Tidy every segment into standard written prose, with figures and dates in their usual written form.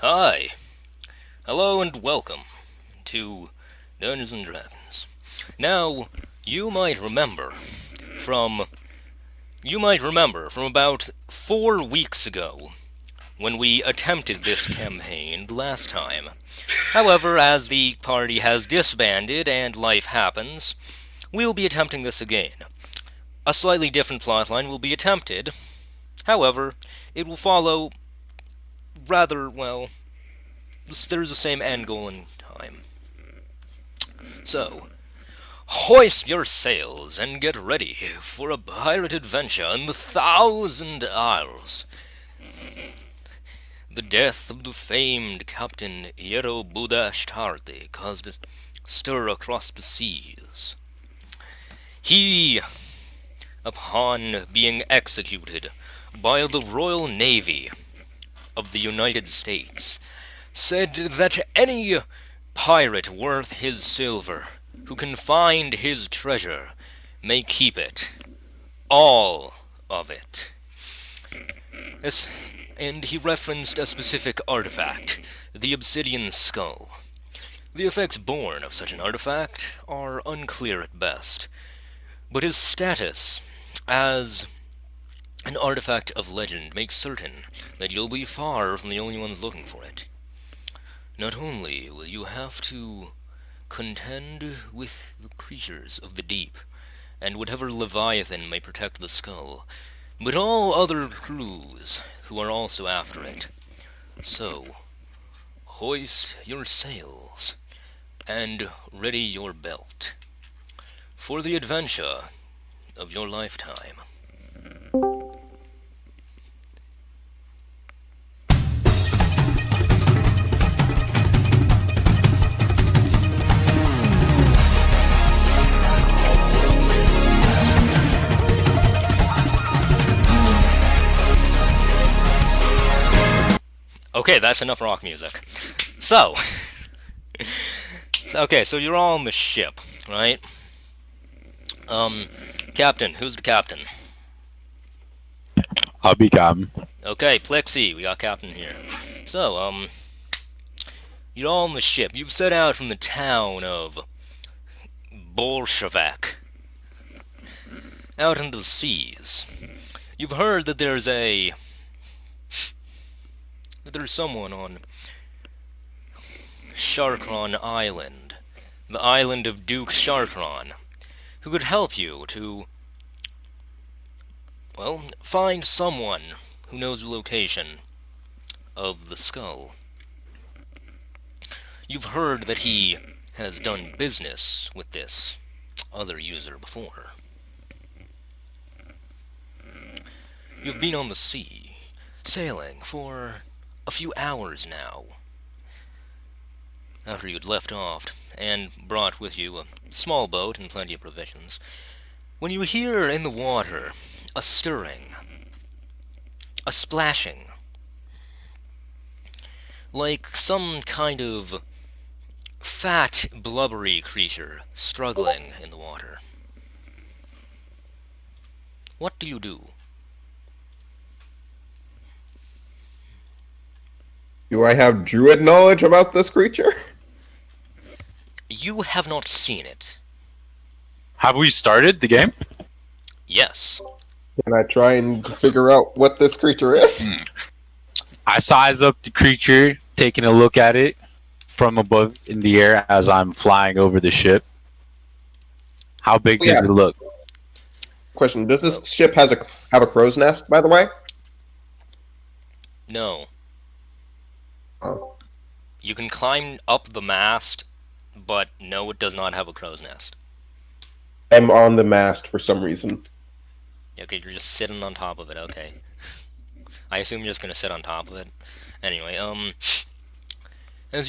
Hi, hello and welcome to Dungeons and Dragons. Now, you might remember from about 4 weeks ago when we attempted this campaign last time. However, as the party has disbanded and life happens, we'll be attempting this again. A slightly different plotline will be attempted. However, it will follow rather well. There's the same end goal in time. So, hoist your sails and get ready for a pirate adventure in the Thousand Isles. The death of the famed Captain Yero Budashtarti caused a stir across the seas. He, upon being executed by the Royal Navy of the United States, said that any pirate worth his silver who can find his treasure may keep it. All of it. This, and he referenced a specific artifact, the Obsidian skull. The effects born of such an artifact are unclear at best, but his status as an artifact of legend makes certain that you'll be far from the only ones looking for it. Not only will you have to contend with the creatures of the deep, and whatever leviathan may protect the skull, but all other crews who are also after it. So, hoist your sails, and ready your belt, for the adventure of your lifetime. Okay, that's enough rock music. So, so you're all on the ship, right? Captain, who's the captain? I'll be calm. Okay, Plexi, we got captain here. So, you're all on the ship. You've set out from the town of Bolshevik out into the seas. You've heard that there's someone on Sharkron Island, the island of Duke Sharkron, who could help you to, well, find someone who knows the location of the skull. You've heard that he has done business with this other user before. You've been on the sea, sailing for a few hours now, after you'd left off and brought with you a small boat and plenty of provisions, when you hear in the water a stirring, a splashing, like some kind of fat, blubbery creature struggling in the water. What do you do? Do I have druid knowledge about this creature? You have not seen it. Have we started the game? Yes. Can I try and figure out what this creature is? I size up the creature, taking a look at it from above in the air as I'm flying over the ship. How big does it look? Question: does this ship have a crow's nest, by the way? No. Oh. You can climb up the mast, but no, it does not have a crow's nest. I'm on the mast for some reason. Okay, you're just sitting on top of it, okay. I assume you're just gonna sit on top of it. Anyway, as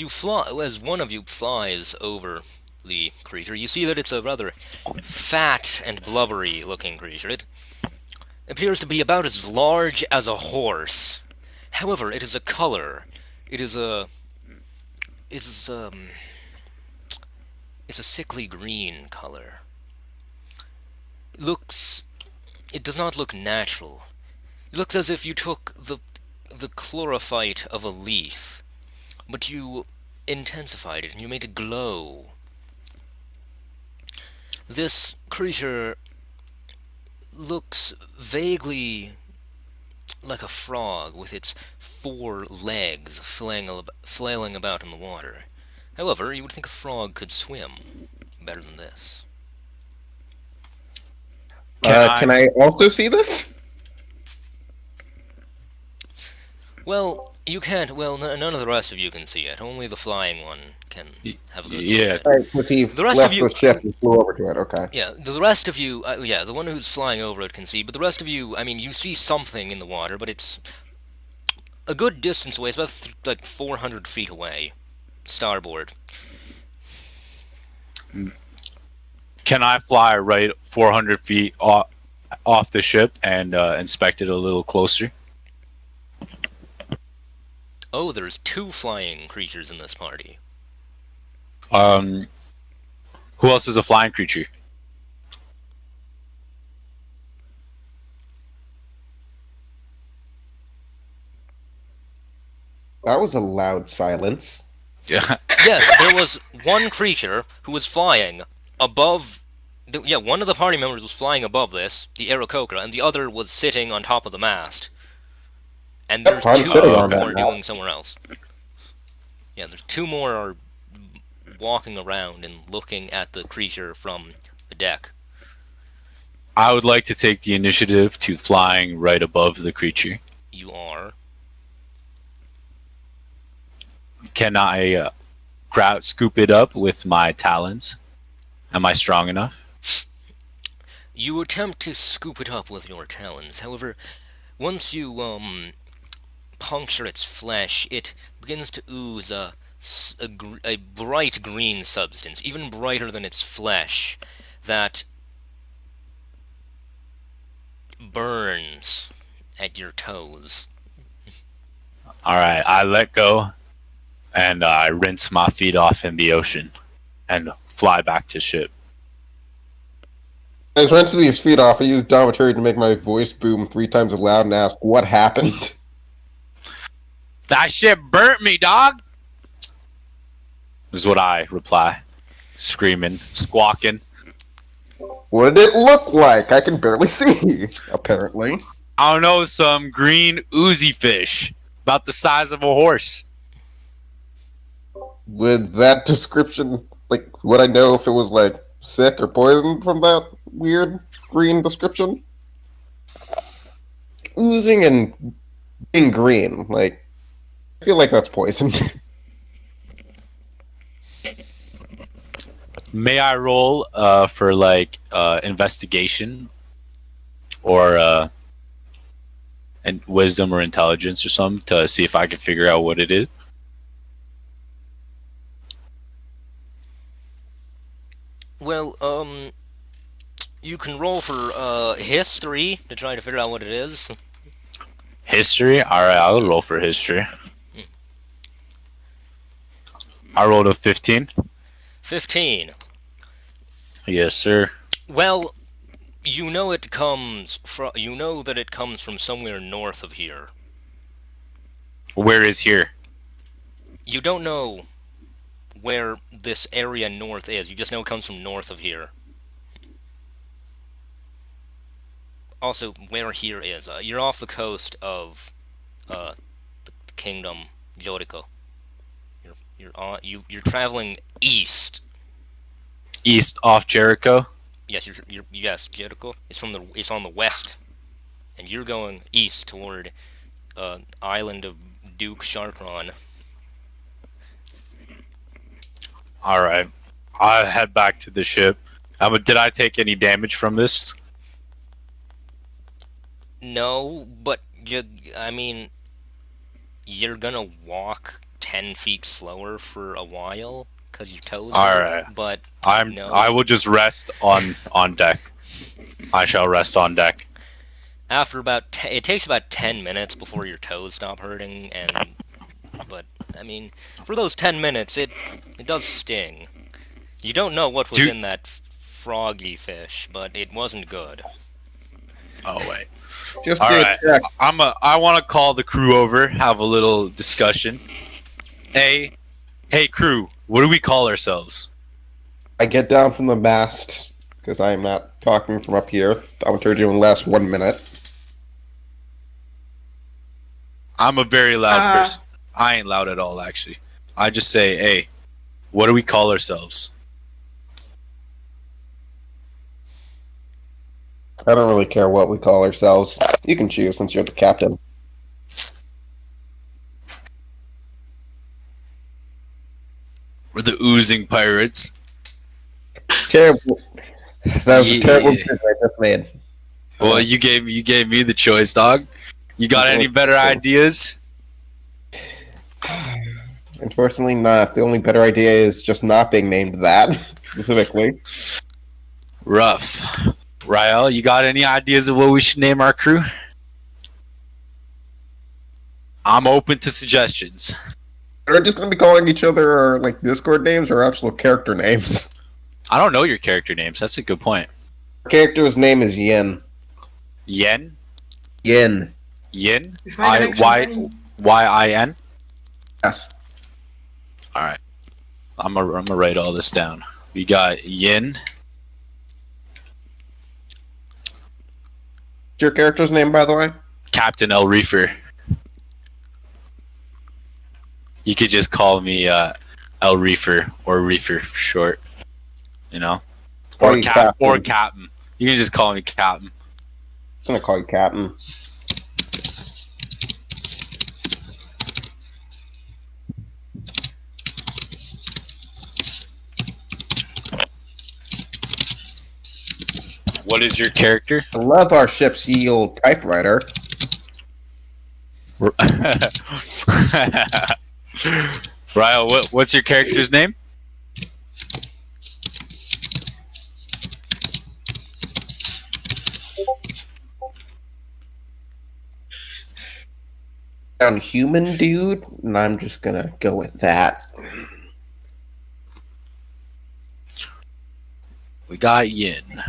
one of you flies over the creature, you see that it's a rather fat and blubbery looking creature. It appears to be about as large as a horse. However, it is a color. It's a sickly green color. It does not look natural. It looks as if you took the chlorophyte of a leaf but you intensified it and you made it glow. This creature looks vaguely like a frog with its 4 legs flailing about in the water. However, you would think a frog could swim better than this. Can I also see this? Well, you can't. Well, none of the rest of you can see it. Only the flying one can have a good look Yeah. at it. Right, because he The rest of left you- the ship and flew over to it. Okay. Yeah, the rest of you, yeah, the one who's flying over it can see, but the rest of you, I mean, you see something in the water, but it's a good distance away. It's about like 400 feet away, starboard. Can I fly right 400 feet off the ship and inspect it a little closer? Oh, there's 2 flying creatures in this party. Who else is a flying creature? That was a loud silence. Yeah. Yes, there was one creature who was flying above. Yeah, one of the party members was flying above this, the Aarakocra, and the other was sitting on top of the mast. And there's I'm 2 sitting more on who that are doing somewhere else. Yeah, there's 2 more are walking around and looking at the creature from the deck. I would like to take the initiative to flying right above the creature. You are. Can I scoop it up with my talons? Am I strong enough? You attempt to scoop it up with your talons. However, once you puncture its flesh, it begins to ooze a bright green substance, even brighter than its flesh, that burns at your toes. All right, I let go and I rinse my feet off in the ocean and fly back to ship. As I rinsing these feet off, I use Dometry to make my voice boom 3 times as loud and ask, "What happened?" That shit burnt me, dog! Is what I reply, screaming, squawking. What did it look like? I can barely see. Apparently. I don't know, some green oozy fish, about the size of a horse. With that description, would I know if it was sick or poisoned from that weird green description? Oozing and being green, I feel like that's poisoned. May I roll for investigation or and wisdom or intelligence or something to see if I can figure out what it is? Well, you can roll for history to try to figure out what it is. History? Alright, I'll roll for history. I rolled a 15. 15. Yes, sir. Well, you know it comes from. You know that it comes from somewhere north of here. Where is here? You don't know where this area north is. You just know it comes from north of here. Also, where here is. You're off the coast of the kingdom Joricho. You're traveling east. East off Jericho? Yes, yes, Jericho. It's on the west, and you're going east toward island of Duke Sharkron. Alright. I head back to the ship. Did I take any damage from this? No, but you're gonna walk 10 feet slower for a while because your toes. Alright. But no. I will just rest on deck. I shall rest on deck. After it takes about 10 minutes before your toes stop hurting, but for those 10 minutes, it does sting. You don't know what was in that froggy fish, but it wasn't good. Oh wait. Just All do a right. check. I want to call the crew over, have a little discussion. Hey crew, what do we call ourselves? I get down from the mast because I am not talking from up here. Thaumaturgy will last 1 minute. I'm a very loud person. I ain't loud at all, actually. I just say, hey, what do we call ourselves? I don't really care what we call ourselves. You can choose since you're the captain. We're the oozing pirates. Terrible. That was a terrible Yeah. choice I just made. Well, you gave me the choice, dog. You got any better ideas? Unfortunately, not. The only better idea is just not being named that specifically. Rough. Rael, you got any ideas of what we should name our crew? I'm open to suggestions. We're just going to be calling each other our like Discord names or actual character names. I don't know your character names. That's a good point. Our character's name is Yin. Yen? Yin. Yin? Is my connection funny? Y-I-N? Yes. Alright. I'm gonna write all this down. We got Yin. What's your character's name, by the way? Captain El Reefer. You could just call me El Reefer or Reefer for short. You know? Call Or you Captain. You can just call me Captain. I'm going to call you Captain. What is your character? I love our ship's ye old typewriter. Ryle, what's your character's name? Sound human dude, and I'm just gonna go with that. We got Yin.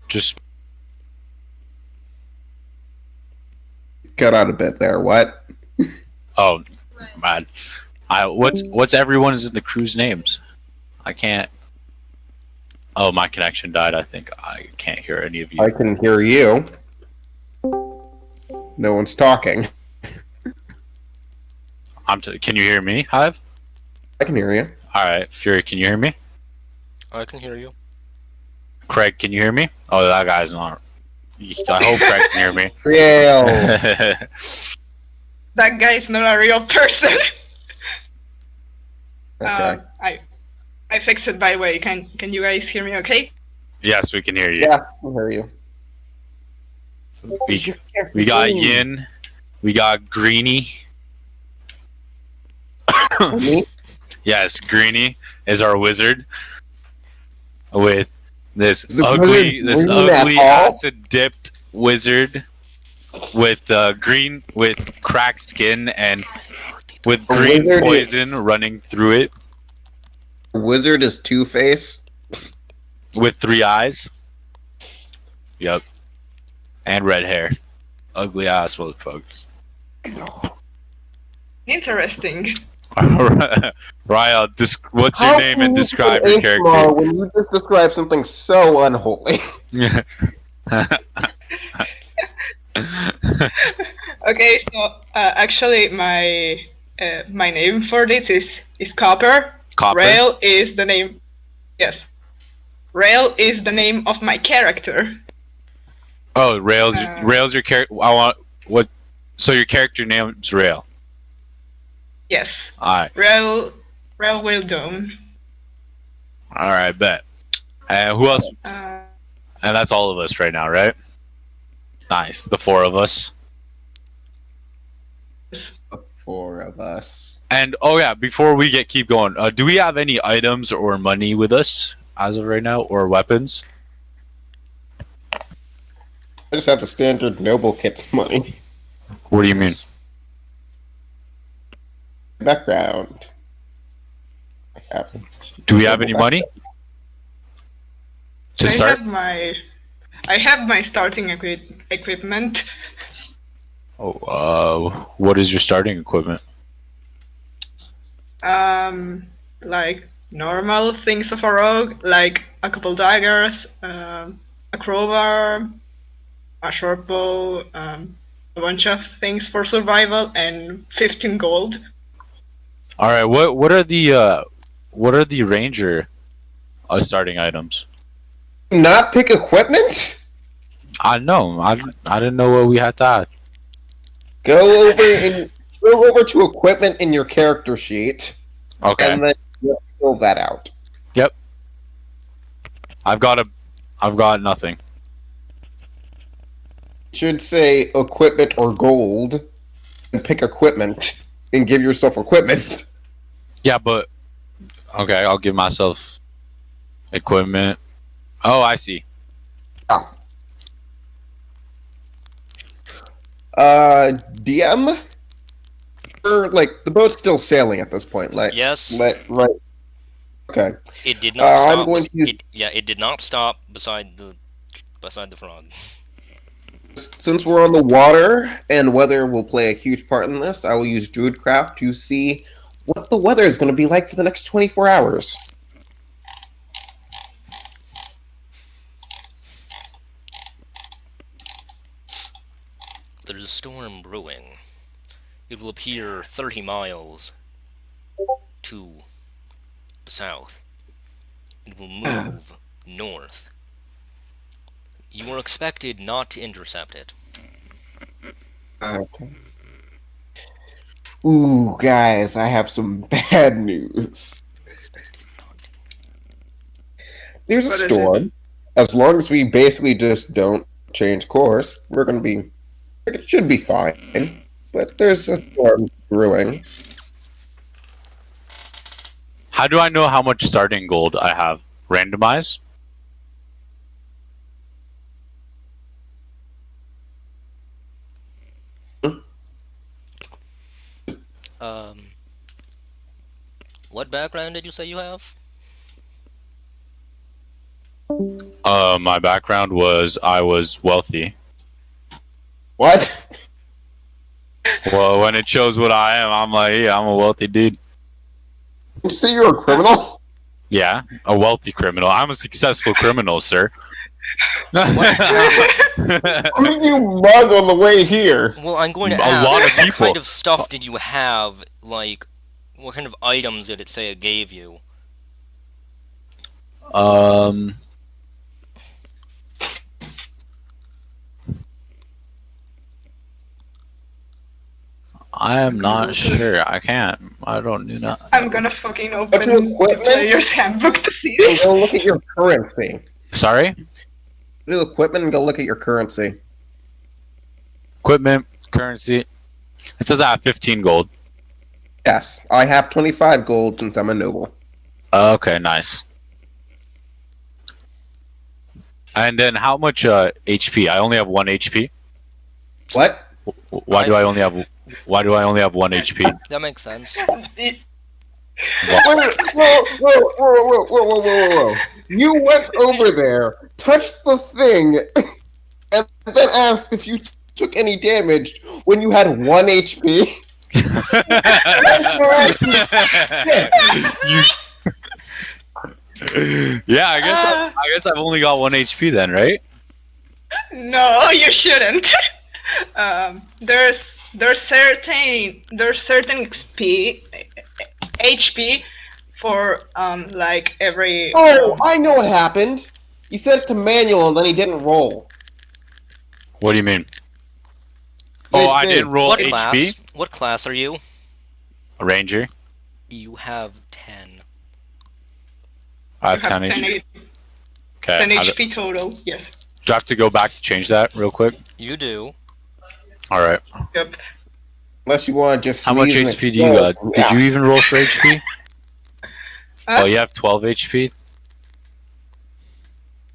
Just Cut out a bit there. What? oh man. What's everyone's in the crew's names? I can't. Oh, my connection died. I think I can't hear any of you. I can hear you. No one's talking. Can you hear me, Hive? I can hear you. All right, Fury, can you hear me? I can hear you. Craig, can you hear me? Oh, that guy's not. I hope Craig can hear me. Real. That guy is not a real person. Okay. I fixed it, by the way. Can you guys hear me okay? Yes, we can hear you. Yeah, I hear you. We got Yin. We got Greeny. Me? Yes, Greeny is our wizard with this The ugly wizard green at all? acid dipped wizard with with cracked skin and with The green wizard poison running through it Wizard is Two-Face. with 3 eyes. Yep. And red hair. Ugly ass motherfucker. Interesting. Ryle, what's your name and describe your character? When you just describe something so unholy. Okay, so actually, my name for this is Copper. Copper? Rail is the name. Yes. Rail is the name of my character. Oh, Rail's your character. So your character name's Rail. Yes. Alright. Rail Wildome. Alright, bet. And who else? Uh, And that's all of us right now, right? Nice. The 4 of us. The 4 of us. And oh yeah, before we keep going, do we have any items or money with us as of right now, or weapons? I just have the standard noble kits money. What do you mean? Background. I have Do we have any money? To I start? have my starting equipment. Oh, what is your starting equipment? Like normal things of a rogue, like a couple daggers, a crowbar, a short bow, a bunch of things for survival, and 15 gold. All right. What are the ranger starting items? Not pick equipment? I know. I didn't know what we had to add. Go over to equipment in your character sheet, Okay. and then you fill that out. Yep. I've got nothing. It should say equipment or gold, and pick equipment, and give yourself equipment. Yeah, but okay. I'll give myself equipment. Oh, I see. Ah. DM? Or, like, the boat's still sailing at this point. Like, Yes. right. Okay. It did not stop. I'm going to use, It did not stop beside the frog. since we're on the water, and weather will play a huge part in this, I will use Druidcraft to see what the weather is going to be like for the next 24 hours. There's a storm brewing. It will appear 30 miles to the south. It will move north. You are expected not to intercept it. Okay. Ooh, guys, I have some bad news. There's a What is storm. As long as we basically just don't change course, we're going to be... It should be fine. But there's a storm brewing. How do I know how much starting gold I have? Randomize? What background did you say you have? My background was I was wealthy. What? Well, when it shows what I am, I'm like, yeah, I'm a wealthy dude. Did you say you're a criminal? Yeah, a wealthy criminal. I'm a successful criminal, sir. Who did you mug on the way here? Well, I'm going to A ask, lot of what people. kind of stuff did you have? Like, what kind of items did it say it gave you? I am not sure. I can't. I don't do not. I'm gonna fucking Go open to the equipment? player's handbook to see And this. go look at your currency. Sorry? Do equipment and go look at your currency. Equipment, currency. It says I have 15 gold. Yes, I have 25 gold since I'm a noble. Okay, nice. And then how much HP? I only have 1 HP. What? Why do I only have 1 HP? That makes sense. Wait, whoa. You went over there, touched the thing, and then asked if you took any damage when you had 1 HP? Yeah, I guess I've only got 1 HP then, right? No, you shouldn't. There's certain HP for like every. Oh, I know what happened. He said it to manual and then he didn't roll. What do you mean? Oh, I didn't roll What HP? class? What class are you? A ranger. You have 10. I have You have 10 HP. 10 Okay. HP total. Yes. Do I have to go back to change that real quick? You do. Alright. Yep. Unless you want to just. How much sneeze and HP do you got? explode. Did you even roll for HP? Huh? Oh, you have 12 HP?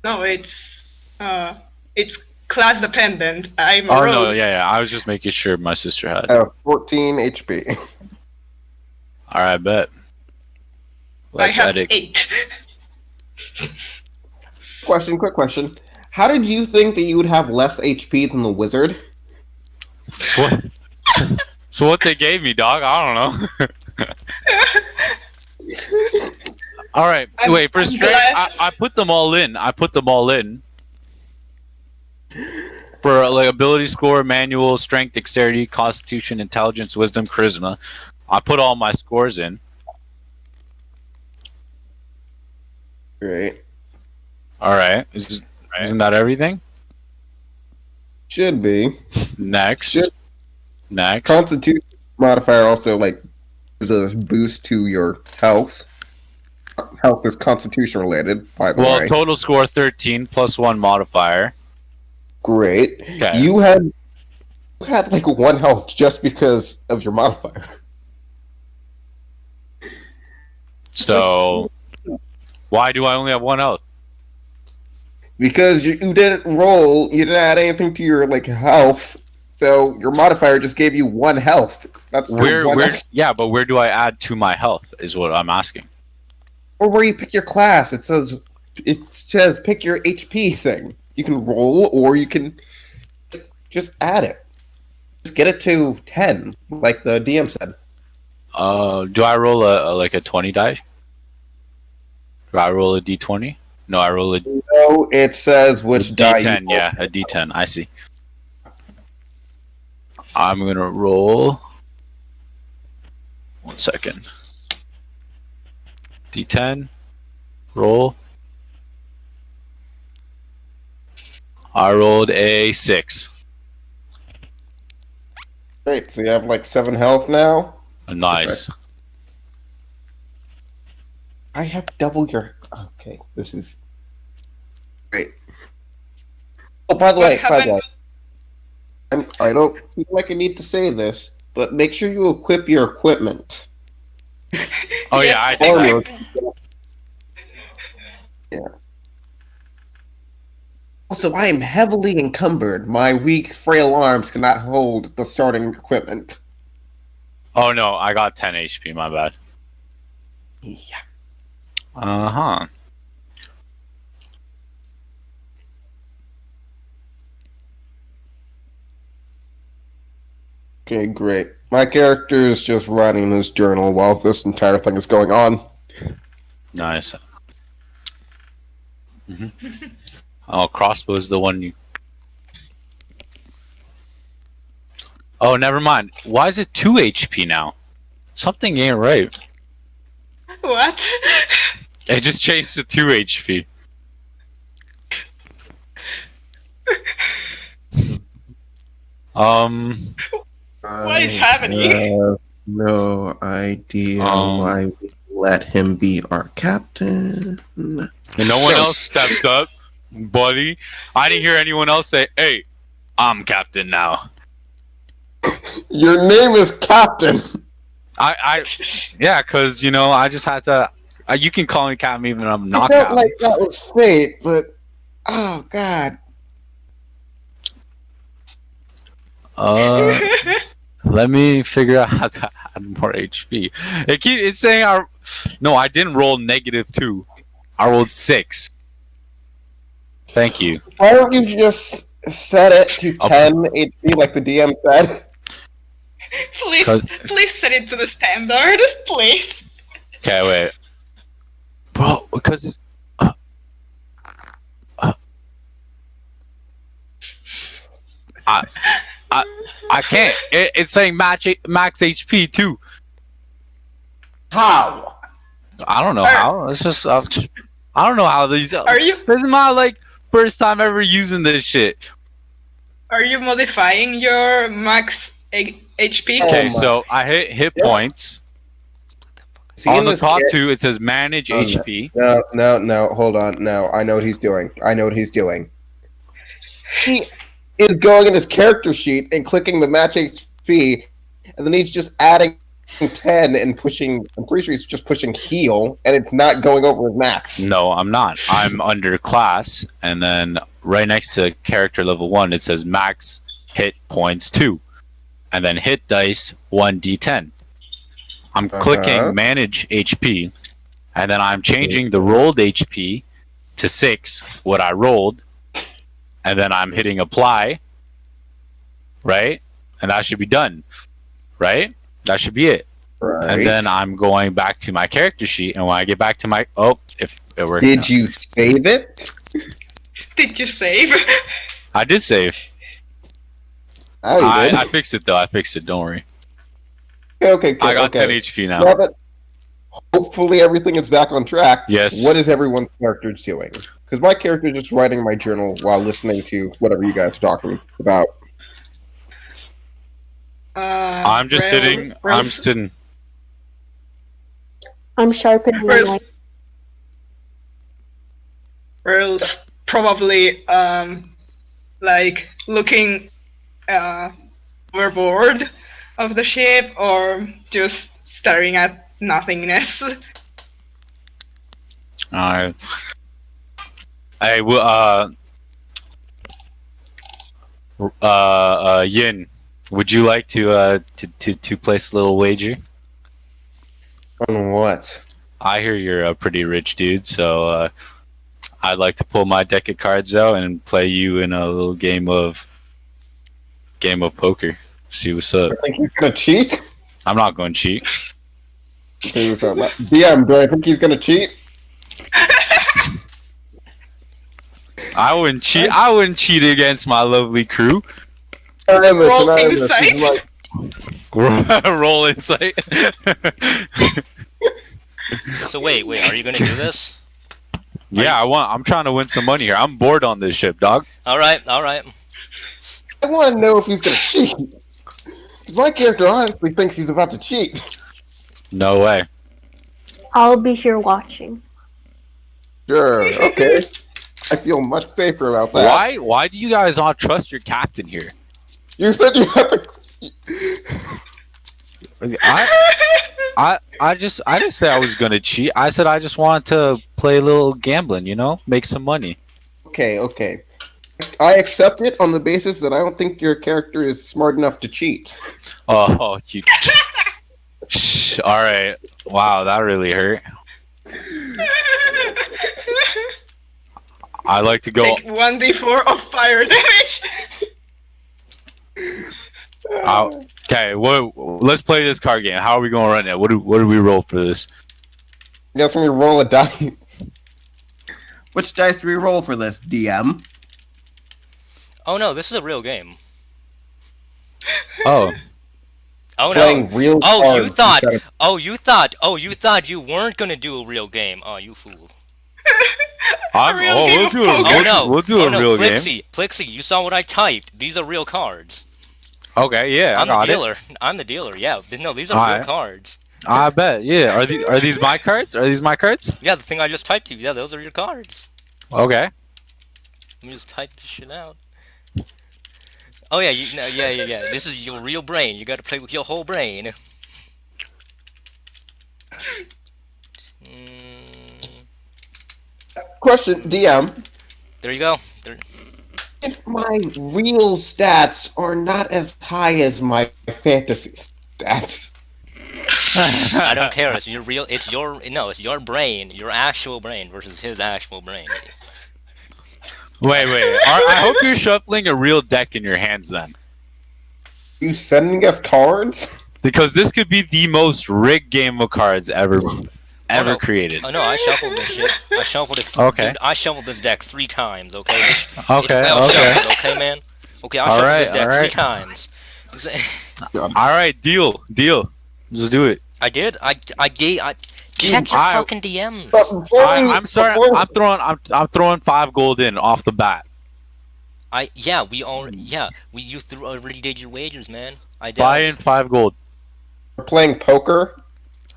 No, it's class dependent. I'm a Oh, rogue. no, yeah. I was just making sure my sister had. 14 HP. Alright, bet. Let's I have edit. 8. Quick question. How did you think that you would have less HP than the wizard? What? So what they gave me, dog? I don't know. All right, wait. For I'm strength, glad. I put them all in. For like ability score, manual, strength, dexterity, constitution, intelligence, wisdom, charisma. I put all my scores in. Great. All right. Isn't that everything? Should be. Next. Should- Next. Constitution modifier also like gives a boost to your health. Health is constitution related, by the Well, way. total score 13 plus 1 modifier. Great. Okay. You had like 1 health just because of your modifier. So, why do I only have 1 health? Because you didn't roll, you didn't add anything to your like health, so your modifier just gave you 1 health. That's your one Where? extra. Yeah, but where do I add to my health? Is what I'm asking. Or where you pick your class. It says pick your HP thing. You can roll, or you can just add it. Just get it to 10, like the DM said. Do I roll a 20 die? Do I roll a d20? No, I roll a No, it says which die you d10. roll. Yeah, a d10. I see. I'm gonna roll. 1 second. D10. Roll. I rolled a 6. Great, so you have like 7 health now. Nice. I have double your. Okay, this is great. Oh, by the What way, happened? I don't feel like I need to say this, but make sure you equip your equipment. Oh yeah, I think Armor. Also, I am heavily encumbered. My weak, frail arms cannot hold the starting equipment. Oh no, I got 10 HP. My bad. Yeah. Uh-huh. Okay, great. My character is just writing his journal while this entire thing is going on. Nice. Oh, crossbow is the one you. Oh, never mind. Why is it 2 HP now? Something ain't right. What? It just changed to 2 HP. What is happening? No idea Um, why we let him be our captain. And no one else stepped up, buddy. I didn't hear anyone else say, "Hey, I'm captain now." Your name is Captain. Yeah, cause I just had to. You can call me captain even when I'm I not felt captain. like that was fate, but oh god. Let me figure out how to add more HP. It's saying no, I didn't roll -2. I rolled 6. Thank you. Why don't you just set it to 10 HP like the DM said? Please, 'Cause- please set it to the standard, please. Okay, wait. Bro, because it's... I can't. It's saying max HP too. How? I don't know how. It's just I don't know how these. Are you This is my first time ever using this shit. are you modifying your max HP? Okay, my- so I hit Yeah. points. See, On in the this top ca- 2, it says manage Oh, no. HP. No, hold on. No, I know what he's doing. He is going in his character sheet and clicking the match HP, and then he's just adding 10 and pushing. I'm pretty sure he's just pushing heal, and it's not going over his max. No, I'm not. I'm under class, and then right next to character level 1, it says max hit points 2, and then hit dice 1d10. I'm clicking manage HP, and then I'm changing the rolled HP to 6 what I rolled, and then I'm hitting apply, right? And that should be done, right? That should be it. Right. And then I'm going back to my character sheet, and when I get back to my if it worked. Did you save it? Did you save? I did save. Oh, you did. I fixed it though. I fixed it. Don't worry. Okay, good, I got okay. 10 HP now. Now that hopefully everything is back on track. Yes. What is everyone's character doing? Because my character is just writing my journal while listening to whatever you guys are talking about. I'm just sitting. I'm sitting. I'm sharpening my knife. Earl's probably like looking overboard of the ship or just staring at nothingness. Alright. Hey, well, Yin, would you like to place a little wager? On what? I hear you're a pretty rich dude, so I'd like to pull my deck of cards out and play you in a little game of poker. See what's up. I think he's gonna cheat. I'm not going to cheat. See what's up. DM, do I think he's gonna cheat? I wouldn't cheat. I wouldn't cheat against my lovely crew. Roll insight. Roll insight. So wait, are you gonna do this? Yeah, I'm trying to win some money here. I'm bored on this ship, dog. All right. I want to know if he's gonna cheat. My character honestly thinks he's about to cheat. No way. I'll be here watching. Sure, okay. I feel much safer about that. Why do you guys not trust your captain here? You said you had to. I didn't say I was gonna cheat. I said I just wanted to play a little gambling, make some money. Okay. I accept it on the basis that I don't think your character is smart enough to cheat. Oh, you. All right. Wow, that really hurt. I like to go. Take 1d4 of fire damage. Okay, let's play this card game. How are we gonna run it? What do we roll for this? Guess when we roll a dice. Which dice do we roll for this, DM? Oh no, this is a real game. Oh. Oh Playing no. real Oh, cards you thought. instead of- Oh, you thought you weren't gonna do a real game. Oh, you fool. We'll do a real game. Plixie, you saw what I typed. These are real cards. Okay, yeah, I'm I got the dealer. I'm the dealer. Yeah. No, these are real Alright. cards. I bet. Yeah. Are these my cards? Are these my cards? Yeah, the thing I just typed to you. Yeah, those are your cards. Okay. Let me just type this shit out. Oh yeah, yeah. This is your real brain. You gotta play with your whole brain. Question, DM. There you go. If my real stats are not as high as my fantasy stats. I don't care. It's your real. It's your brain, your actual brain versus his actual brain. Wait. I hope you're shuffling a real deck in your hands then. You sending us cards? Because this could be the most rigged game of cards ever no. created. Oh no, I shuffled this shit. I shuffled it. Okay. Dude, I shuffled this deck 3 times. Okay. Okay. It's well shuffled, okay, man. Okay, I shuffled this deck alright. 3 times. Alright, deal. Just do it. I did. I check your fucking DMs. I'm sorry. I'm throwing 5 gold in off the bat. You already did your wagers, man. I did. Buy in 5 gold. We're playing poker?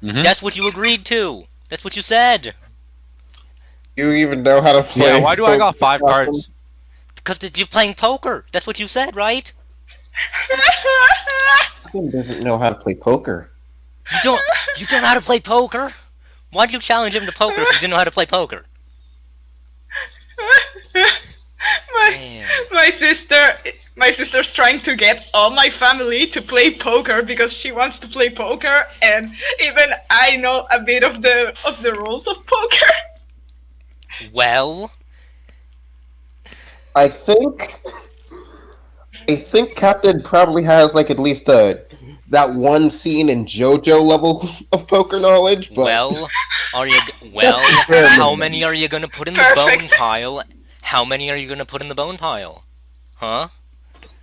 Mm-hmm. That's what you agreed to. That's what you said. You even know how to play? Yeah, why do I got 5 cards? Because you're playing poker. That's what you said, right? He doesn't know how to play poker. You don't know how to play poker? Why do you challenge him to poker if you didn't know how to play poker? My sister's trying to get all my family to play poker because she wants to play poker, and even I know a bit of the rules of poker. Well, I think Captain probably has like at least that one scene in JoJo level of poker knowledge. But well, how many are you gonna put in the bone Perfect. pile? How many are you gonna put in the bone pile? Huh?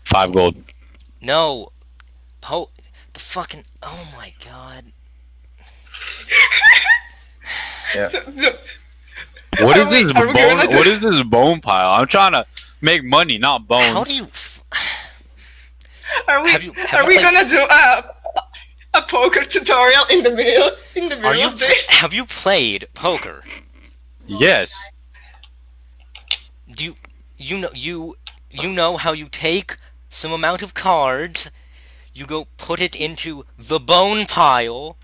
5 gold. No. The fucking. Oh my god. What Are is we- this are we gonna bone? do- What is this bone pile? I'm trying to make money, not bones. How do you. Are we Have you played- gonna do a poker tutorial in the middle Are you? of this? Have you played poker? Yes. Do you know how you take some amount of cards, you go put it into the bone pile,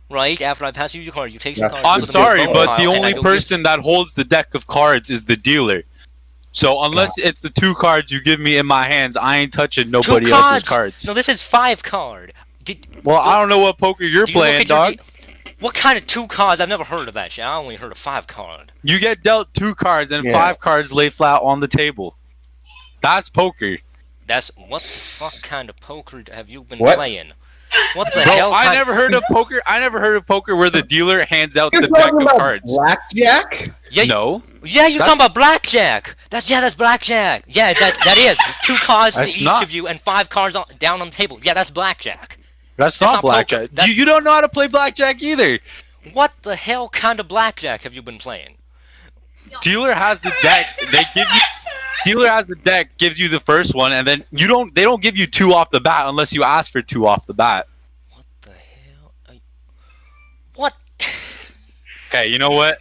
right? After I pass you your card, you take some Yeah. cards. I'm put them in sorry, bone but pile, the and I only go person that holds the deck of cards is the dealer. So unless it's the 2 cards you give me in my hands, I ain't touching give nobody two else's cards. No, this is 5 card. Well, I don't know what poker you're do you look playing, at your dog. what kind of 2 cards? I've never heard of that shit. I only heard of 5 card. You get dealt 2 cards and Yeah. 5 cards lay flat on the table. That's poker. That's what the fuck kind of poker have you been What? playing? What the Bro, hell? I never heard of poker. I never heard of poker where the dealer hands out you're the deck talking of about cards. blackjack. Yeah, No. yeah, you're That's- talking about blackjack. That's blackjack. Yeah, that is 2 cards to That's each not- of you and 5 cards down on the table. Yeah, that's blackjack. That's not not blackjack. poker. That- You don't know how to play blackjack either. What the hell kind of blackjack have you been playing? Dealer has the deck. They give you. Dealer has the deck, gives you the first one, and then They don't give you 2 off the bat unless you ask for 2 off the bat. What the hell? What? Okay, you know what?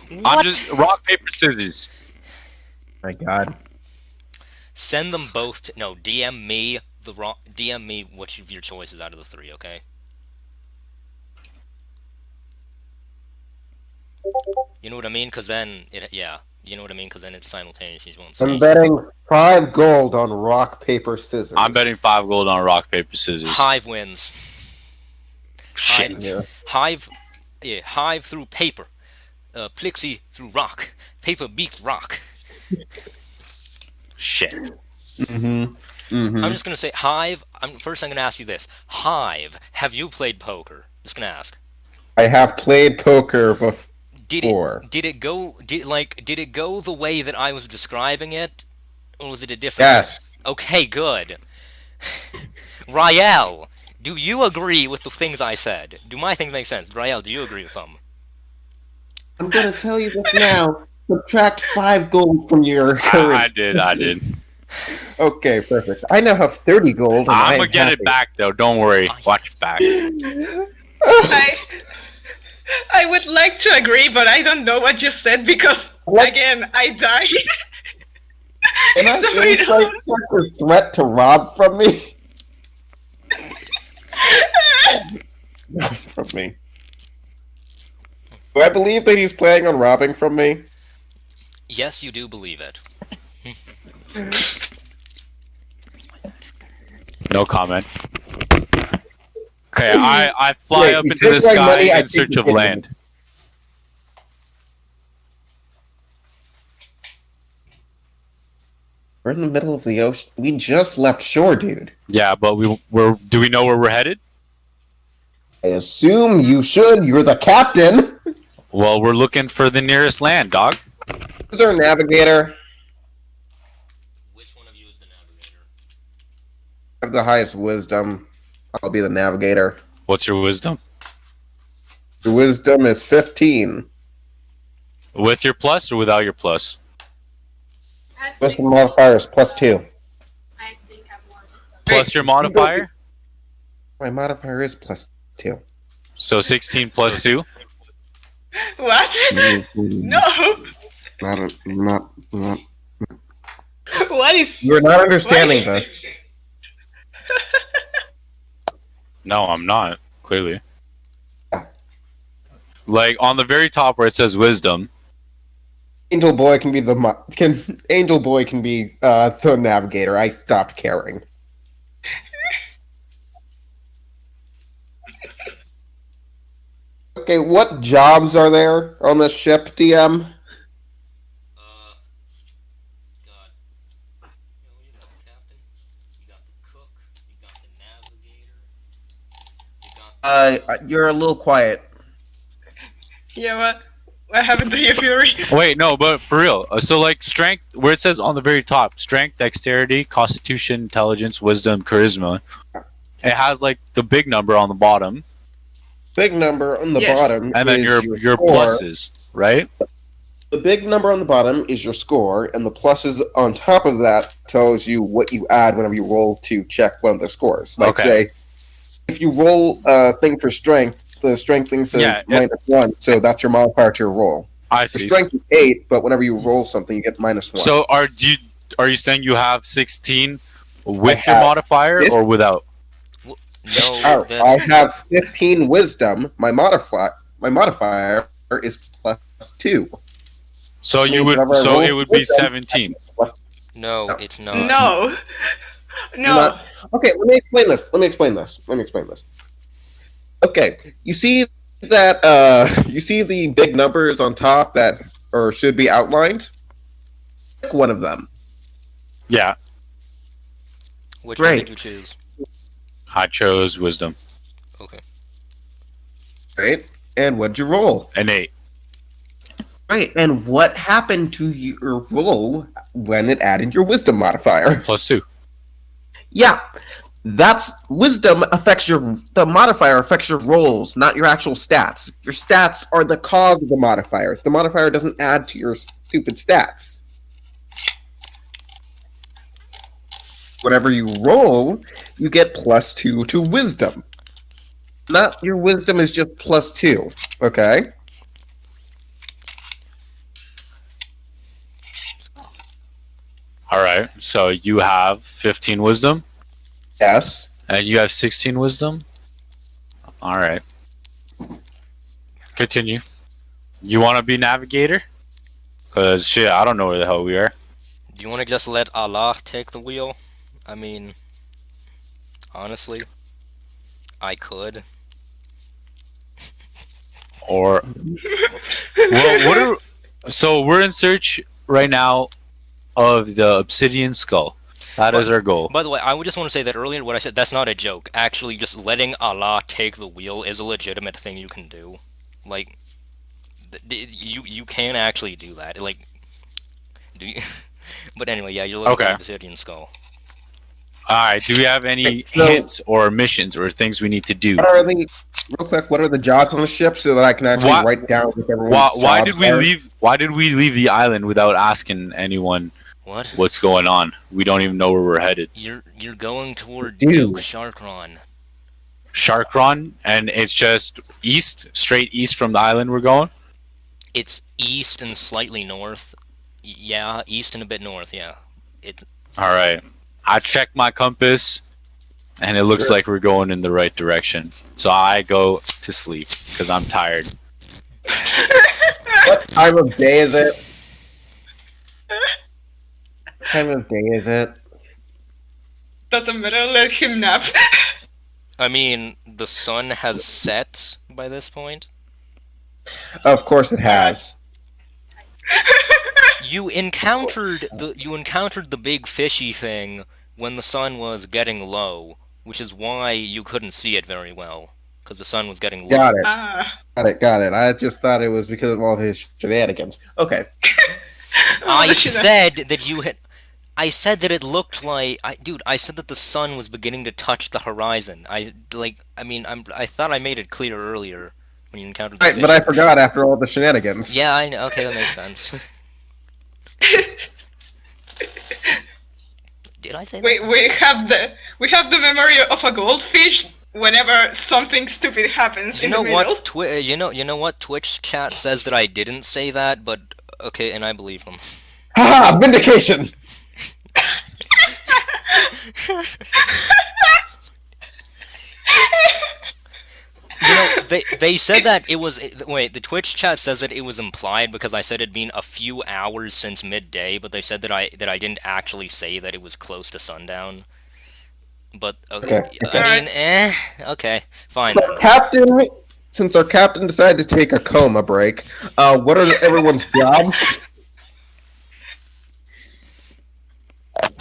What? I'm just rock paper scissors. My God. Send them both to no. DM me DM me which of your choices out of the 3. Okay. You know what I mean? Cause then you know what I mean? Cause then it's simultaneous. You won't see. I'm betting 5 gold on rock paper scissors. I'm betting 5 gold on rock paper scissors. Hive wins. Shit. Yeah. Hive through paper. Plixie through rock. Paper beats rock. Shit. Mm-hmm. Mm-hmm. I'm just gonna say Hive. First, I'm gonna ask you this: Hive, have you played poker? Just gonna ask. I have played poker before. Did it go the way that I was describing it, or was it a different? Yes. Okay, good. Rael, do you agree with the things I said? Do my things make sense? Rael, do you agree with them? I'm gonna tell you this now. Subtract 5 gold from your current. I did. Okay, perfect. I now have 30 gold. And I'm I'm gonna get happy. it back though. Don't worry. Watch it back. I would like to agree, but I don't know what you said because What? again I died. Can I So we insight don't- check the threat to rob from me? From me. Do I believe that he's planning on robbing from me? Yes, you do believe it. No comment. Okay, I fly Wait, up you into the take my sky money, I in take search your of kidney. land. We're in the middle of the ocean. We just left shore, dude. Yeah, but do we know where we're headed? I assume you should. You're the captain. Well, we're looking for the nearest land, dog. Who's our navigator? Which one of you is the navigator? I have the highest wisdom. I'll be the navigator. What's your wisdom? The wisdom is 15. With your plus or without your plus? I have Wisdom 16. modifier is +2. I think I'm more. Plus your modifier? My modifier is +2. So 16 plus 2? What? No. Not. What is? You're not understanding what this. is- No, I'm not. Clearly. Like on the very top where it says wisdom. Angel Boy can be the the navigator. I stopped caring. Okay, what jobs are there on this ship, DM? You're a little quiet. Yeah, what happened to you, Fury? Wait, no, but for real. So like strength, where it says on the very top, strength, dexterity, constitution, intelligence, wisdom, charisma. It has like the big number on the bottom, Big number on the Yes. bottom and then is your score. pluses, right? The big number on the bottom is your score, and the pluses on top of that tells you what you add whenever you roll to check one of the scores. Like Okay. say, if you roll a thing for strength, the strength thing says Yeah, -1, so that's your modifier to your roll. I Your see. strength is 8, but whenever you roll something, you get -1. So are you saying you have 16 with I your have modifier this- or without? No, I that's have 15 wisdom. My modifier is +2. So you means would whenever I so roll it would be wisdom, 17. no, No. it's not. No. No. Not- Okay, let me explain this. Okay, you see that you see the big numbers on top that or should be outlined? Pick one of them. Yeah, Which one Great. did you choose? I chose wisdom. Okay. Right? And what'd you roll? An 8. Right, and what happened to your roll when it added your wisdom modifier? +2. Yeah. That's wisdom affects the modifier affects your rolls, not your actual stats. Your stats are the cause of the modifier. The modifier doesn't add to your stupid stats. Whatever you roll, you get +2 to wisdom. Not your wisdom is just +2. Okay? All right. So you have 15 wisdom Yes. and you have 16 wisdom. All right. Continue. You want to be navigator? Cuz shit, I don't know where the hell we are. Do you want to just let Allah take the wheel? I mean, honestly, I could. Or well, what are so we're in search right now of the Obsidian skull. That is our goal. By the way, I would just want to say that earlier what I said, that's not a joke. Actually, just letting Allah take the wheel is a legitimate thing you can do. Like, you can actually do that. Like, do you? But anyway, yeah, you're looking Okay. for the Obsidian skull. Alright, do we have any So- hints or missions or things we need to do? What are the real quick? What are the jobs on the ship so that I can actually Why- write down what everyone's Why jobs did we are? leave the island without asking anyone What? what's going on? We don't even know where we're headed. You're going toward Dude. Duke Sharkron. Sharkron, and it's just straight east from the island we're going? It's east and slightly north. Yeah, east and a bit north. Yeah. It. Alright. I checked my compass and it looks like we're going in the right direction. So I go to sleep because I'm tired. What time of day is it? What time of day is it? Doesn't matter, let him nap. I mean, the sun has set by this point. Of course it has. You encountered the big fishy thing when the sun was getting low, which is why you couldn't see it very well, because the sun was getting low. Got it. Ah. Got it. I just thought it was because of all his shenanigans. Okay. I said that you had. I said that it looked like. I said that the sun was beginning to touch the horizon. I thought I made it clear earlier when you encountered the Right, fish. but I forgot after all the shenanigans. Yeah, I know. Okay, that makes sense. Did I say that? we have the memory of a goldfish whenever something stupid happens You in know the middle. what? You know what? Twitch chat says that I didn't say that, but okay, and I believe them. Haha! Vindication! You know, they said that it was. Wait, the Twitch chat says that it was implied because I said it'd been a few hours since midday, but they said that I didn't actually say that it was close to sundown. But okay, Okay. I mean, okay, fine. So, since our captain decided to take a coma break, what are everyone's jobs?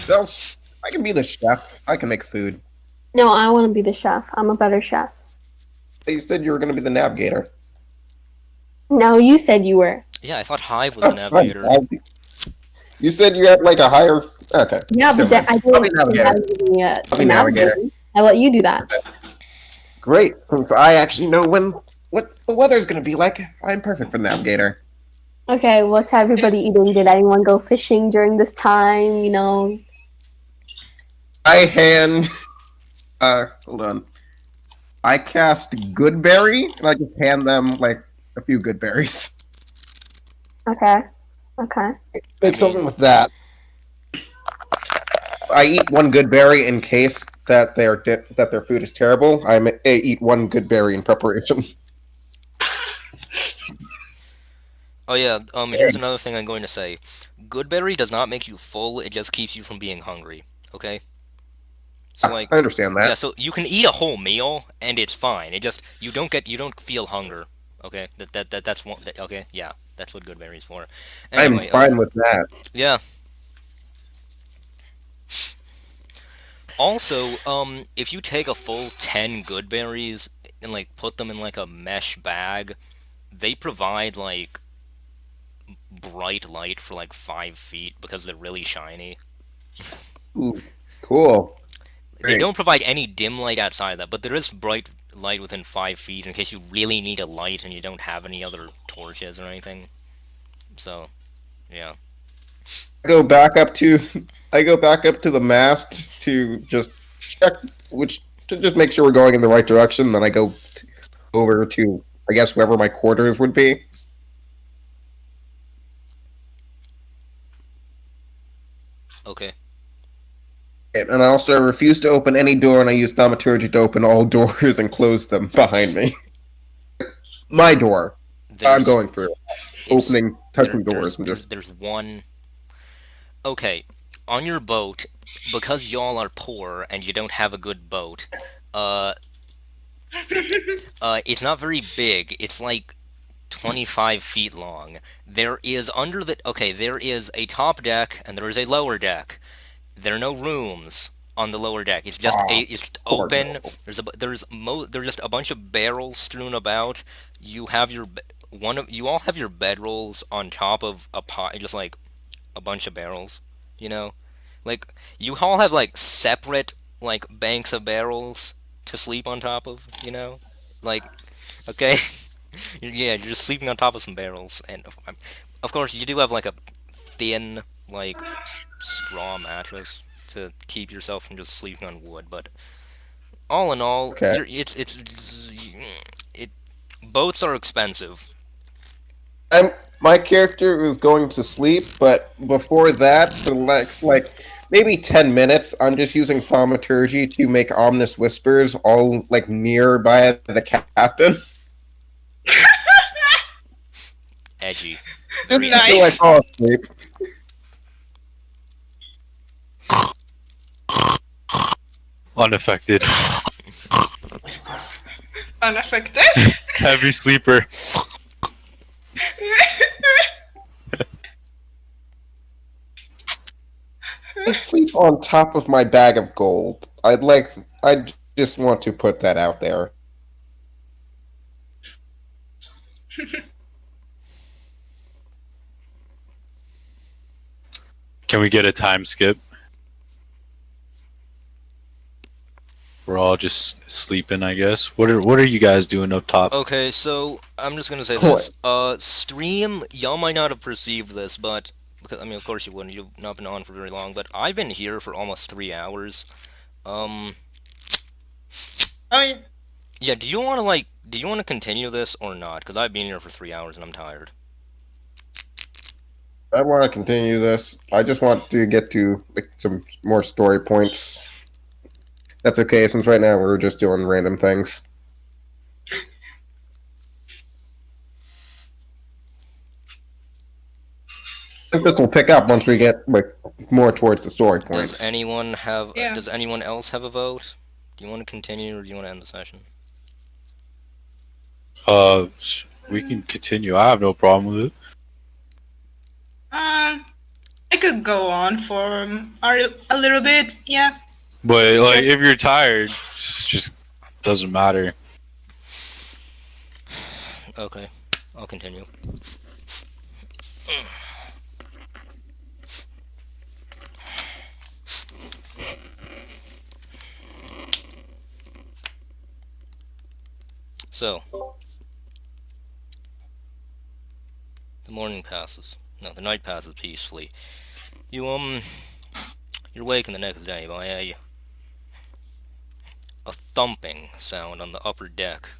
I can be the chef. I can make food. No, I want to be the chef. I'm a better chef. You said you were going to be the navigator. No, you said you were. Yeah, I thought Hive was the Oh, fine. navigator. You said you had like a higher. Okay. Yeah, but Never mind. I I'll be didn't say navigator. that was giving me I'll a be navigator. navigator. I let you do that. Great, since I actually know what the weather's going to be like. I'm perfect for navigator. Okay, what's everybody eating? Did anyone go fishing during this time? You know. I hand. Hold on. I cast Goodberry, and I just hand them like a few good berries. Okay. Okay. Make something with that. I eat one good berry in case that their food is terrible. I eat one good berry in preparation. Oh yeah, here's another thing I'm going to say. Goodberry does not make you full, it just keeps you from being hungry, okay? So like, I understand that. yeah, so you can eat a whole meal, and it's fine. It just, you don't feel hunger, okay? That's one, okay? Yeah, that's what Goodberry's for. I'm Anyway, fine with that. yeah. Also, if you take a full 10 good berries and like put them in like a mesh bag, they provide like bright light for like 5 feet because they're really shiny. Ooh, cool. They Great. don't provide any dim light outside of that, but there is bright light within 5 feet in case you really need a light and you don't have any other torches or anything. So, yeah. I go back up to the mast to just check to just make sure we're going in the right direction. Then I go over to I guess wherever my quarters would be. Okay. And I also refuse to open any door, and I use thaumaturgy to open all doors and close them behind me. My door. I'm going through. Opening, touching doors, and just... There's one... Okay, on your boat, because y'all are poor and you don't have a good boat, it's not very big. It's like 25 feet long. There is there is a top deck and there is a lower deck. There are no rooms on the lower deck. It's just it's open. There's just a bunch of barrels strewn about. You have you all have your bedrolls on top of a pot, just like a bunch of barrels, you know? Like you all have like separate like banks of barrels to sleep on top of, you know? Like okay. Yeah, you're just sleeping on top of some barrels, and of course you do have like a thin like straw mattress to keep yourself from just sleeping on wood. But all in all, Okay. it boats are expensive. My character is going to sleep, but before that, for the next like maybe 10 minutes, I'm just using thaumaturgy to make ominous whispers all like nearby the captain. Edgy. Just Very Nice. until I fall asleep. Unaffected. Unaffected. Heavy sleeper. I sleep on top of my bag of gold. I just want to put that out there. Can we get a time skip? We're all just sleeping, I guess. What are you guys doing up top? Okay, so I'm just gonna say this. Stream, y'all might not have perceived this, but because I mean, of course you wouldn't. You've not been on for very long, but I've been here for almost 3 hours. Oh yeah. Yeah. Do you want to continue this or not? Because I've been here for 3 hours and I'm tired. I want to continue this. I just want to get to like, some more story points. That's okay, since right now we're just doing random things. I think this will pick up once we get like more towards the story points. Does anyone have? Yeah. Does anyone else have a vote? Do you want to continue or do you want to end the session? We can continue. I have no problem with it. I could go on for a little bit. Yeah. But like, if you're tired, just doesn't matter. Okay, I'll continue. So, the morning passes. No, the night passes peacefully. You're wakened the next day by a thumping sound on the upper deck.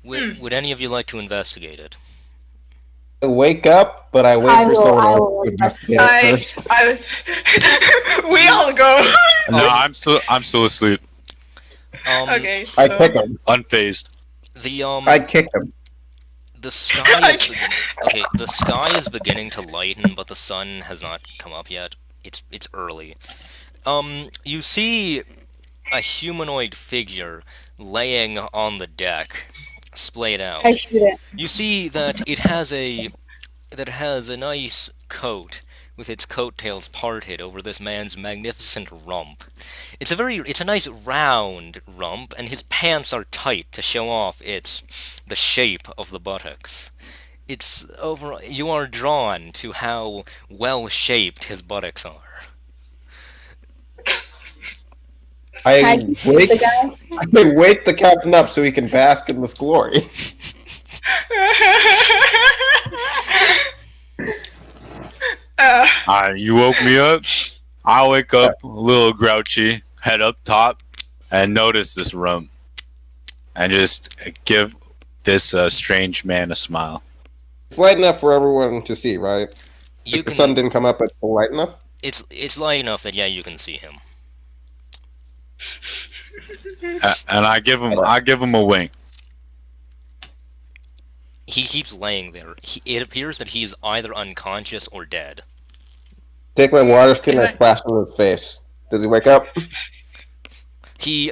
Would any of you like to investigate it? I wake up, but I wait I for will- someone I else will to investigate it first. We all go. No, I'm still asleep, Okay, I so kick him. unfazed. The I kick him. the sky is beginning. Okay, the sky is beginning to lighten, but the sun has not come up yet. It's early. You see a humanoid figure laying on the deck, splayed out. I shoot it. You see that it has a nice coat with its coattails parted over this man's magnificent rump. It's a nice round rump, and his pants are tight to show off the shape of the buttocks. You are drawn to how well shaped his buttocks are. I Can I shoot wake, the guy? I wake the captain up so he can bask in this glory. You woke me up. I wake up a little grouchy, head up top, and notice this rump, and just give this strange man a smile. It's light enough for everyone to see, right? You If the sun can. didn't come up, it's light enough. It's light enough that you can see him. And I give him a wink. He keeps laying there. It appears that he is either unconscious or dead. Take my water skin and Right. splash it in his face. Does he wake up? He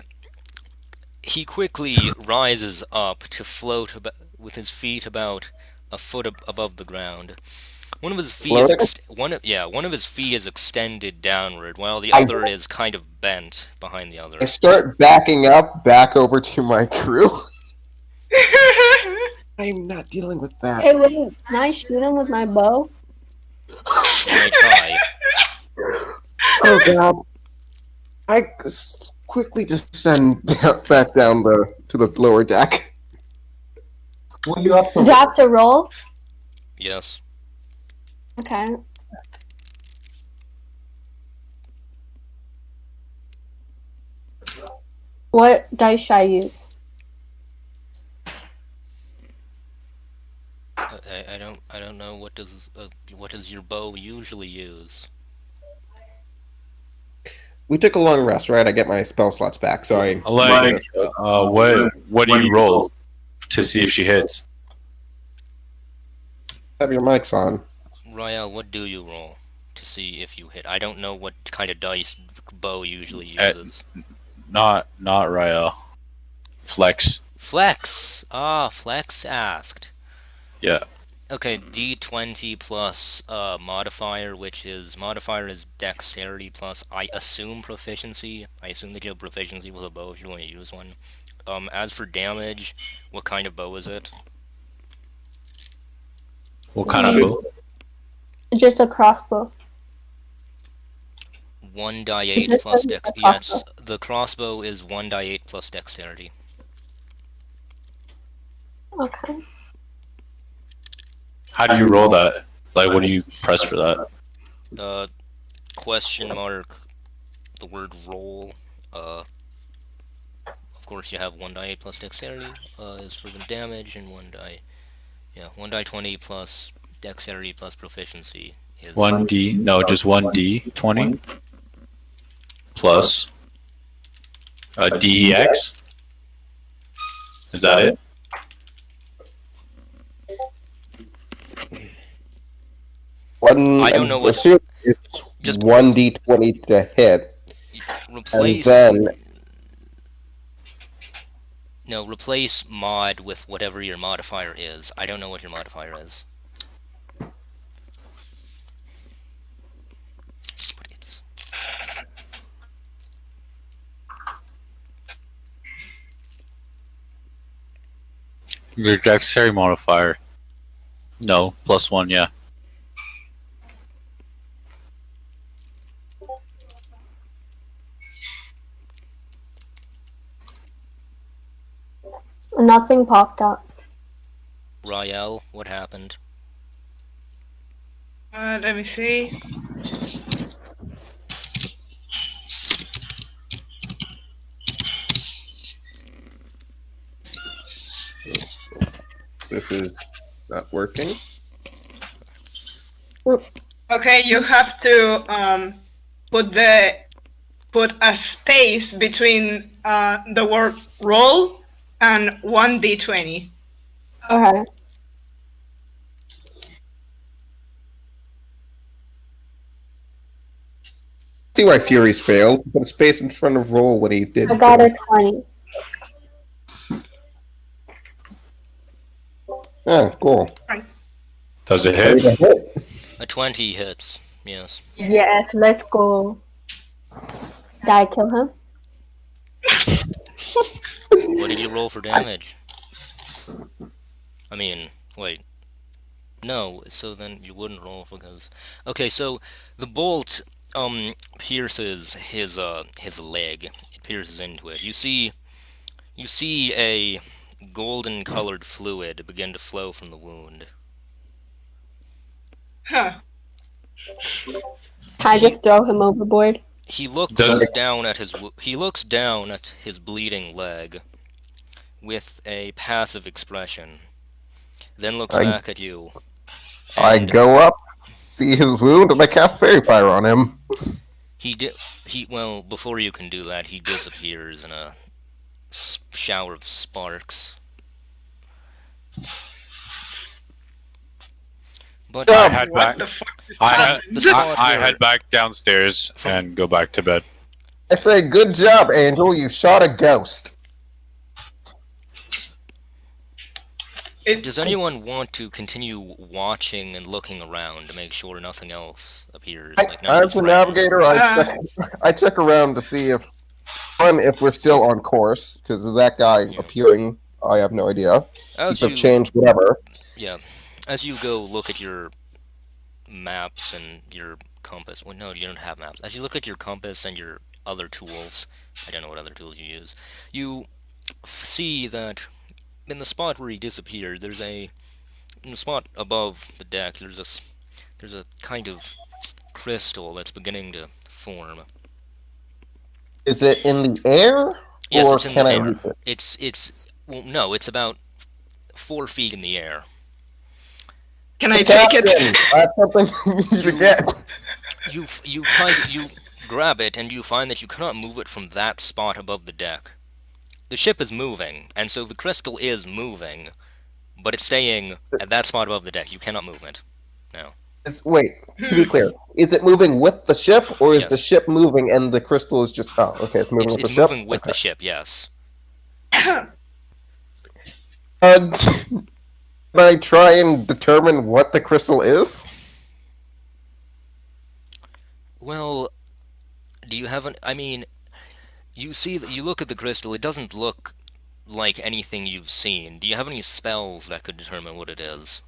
quickly rises up to float with his feet about a foot above the ground. One of his feet is Floating? one of his feet is extended downward, while the I- other is kind of bent behind the other. I start backing up, back over to my crew. I'm not dealing with that. Hey, wait, can I shoot him with my bow? You may try. Oh god. I quickly descend back down to the lower deck. What are you up to? Do I have to roll? Yes. Okay. What dice should I use? I don't know what does your bow usually use. We took a long rest, right? I get my spell slots back, so I Like, what do you roll to see if she hits? have your mics on. Rael, what do you roll to see if you hit? I don't know what kind of dice bow usually Uh, uses. Not Rael. Flex. Flex. Flex asked. Yeah. Okay, D20 plus modifier, modifier is dexterity plus, I assume, proficiency. I assume that you have proficiency with a bow if you want to use one. As for damage, what kind of bow is it? What kind of bow? Just a crossbow. 1d8 Just plus a dex. crossbow. Yes, the crossbow is 1d8 plus dexterity. Okay. How do you roll that? Like, what do you press for that? Question mark, the word roll. Of course, you have 1d8 plus dexterity is for the damage, and 1d20 plus dexterity plus proficiency is 1D? No, just 1D 20 plus a DEX. Is that it? I don't know what- Assume it's Just- 1d20 to hit, and replace. then No, replace mod with whatever your modifier is. I don't know what your modifier is. But it's Your dexterity modifier. No, +1, yeah. Nothing popped up. Rael, what happened? Let me see. This is not working. Okay, you have to put a space between the word roll and 1d20. Okay. See why Furies failed. Put a space in front of roll when he did. I got a 20. Oh, cool. Does it hit? A 20 hits. Yes. Yes, let's go. Did I kill him? What did you roll for damage? I mean, wait. No, so then you wouldn't roll because... Okay, so the bolt pierces his leg. It pierces into it. You see a golden colored fluid begin to flow from the wound. Huh. Can I just throw him overboard? He looks Does- down at his bleeding leg with a passive expression. Then looks back at you. I and go up, see his wound, and I cast Fairy Fire on him. Well, before you can do that, he disappears in a shower of sparks. But I head What back. the fuck is I, happening? The spot I where- head back downstairs and go back to bed. I say, good job, Angel. You shot a ghost. Does anyone want to continue watching and looking around to make sure nothing else appears? As a navigator, I check around to see if we're still on course, because of that guy Yeah. appearing, I have no idea. As He could have you, changed whatever. yeah, as you go look at your maps and your compass. Well, no, you don't have maps. As you look at your compass and your other tools, I don't know what other tools you use. You see that in the spot where he disappeared, in the spot above the deck, there's a kind of crystal that's beginning to form. Is it in the air? Yes, or it's in can the I air. reach it? Well, no, it's about 4 feet in the air. Can I take it? Captain, that's something you need to You- get. You grab it and you find that you cannot move it from that spot above the deck. The ship is moving, and so the crystal is moving, but it's staying at that spot above the deck. You cannot move it. No. Wait, to be clear, is it moving with the ship, or is Yes. the ship moving and the crystal is just... Oh, okay, it's moving with It's the ship? moving with the Okay. ship, yes. Can I try and determine what the crystal is? Well, do you have an... I mean, you look at the crystal, it doesn't look like anything you've seen. Do you have any spells that could determine what it is?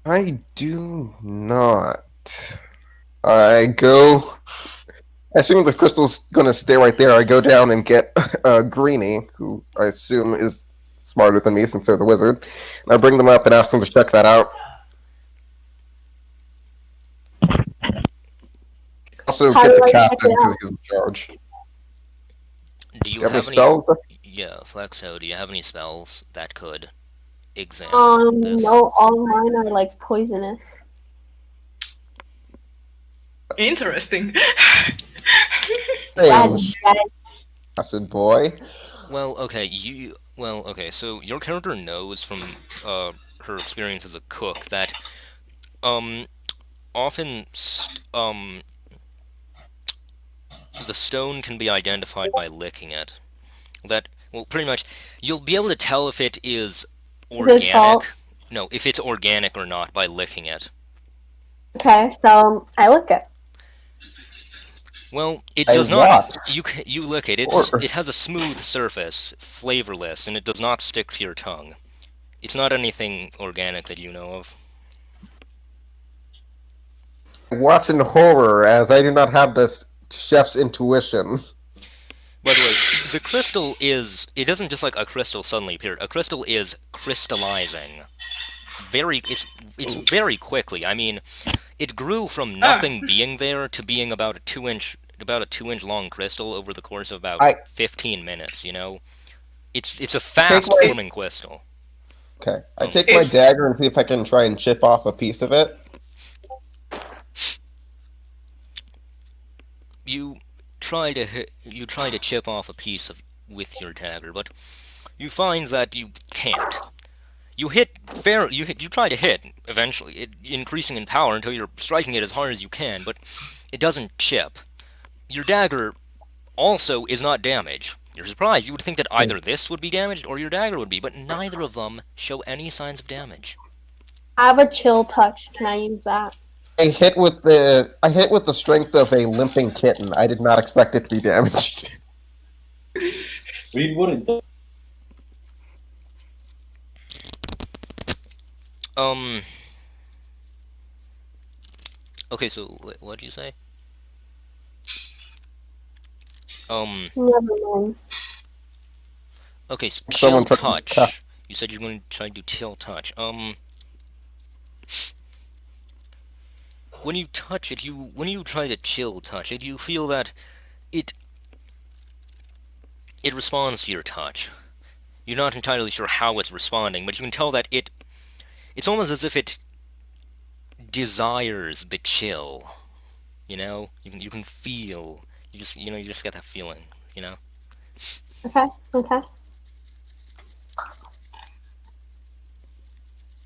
I do not. I go... Assuming the crystal's gonna stay right there, I go down and get Greenie, who I assume is smarter than me since they're the wizard. And I bring them up and ask them to check that out. Also How get do the I check captain it because out? he's in charge. Do you You have any have any... spells? Yeah, Flexo, do you have any spells that could examine this? No, all mine are like poisonous. Interesting. Strange, That acid boy. Well, okay, so your character knows from her experience as a cook that often the stone can be identified by licking it. Well, pretty much you'll be able to tell if it is organic. salt? No, if it's organic or not by licking it. Okay, so I look it. Well, it I does not. watched. You look at it. Or- It has a smooth surface, flavorless, and it does not stick to your tongue. It's not anything organic that you know of. Watching horror, as I do not have this chef's intuition. By the way, the crystal is. It doesn't just like a crystal suddenly appear. A crystal is crystallizing. It's very quickly. I mean, it grew from Ah, nothing being there to being about a 2 inch long crystal over the course of about I 15 minutes. You know, it's a take fast my forming crystal. okay. I Um, take my it's dagger and see if I can try and chip off a piece of it. you you try to chip off a piece of with your dagger, but you find that you can't. You try to hit eventually, increasing in power until you're striking it as hard as you can, but it doesn't chip. Your dagger also is not damaged. You're surprised. You would think that either this would be damaged or your dagger would be, but neither of them show any signs of damage. I have a chill touch. Can I use that? I hit with the strength of a limping kitten. I did not expect it to be damaged. Read what it does. Um. Okay, so what did you say? Never mind. Okay, so Someone chill tried to touch. You said you're going to try to do chill touch. When you touch it, when you try to chill touch it, you feel that it it responds to your touch. You're not entirely sure how it's responding, but you can tell that it's almost as if it desires the chill. You know, you can feel. You just get that feeling. You know. Okay. Okay.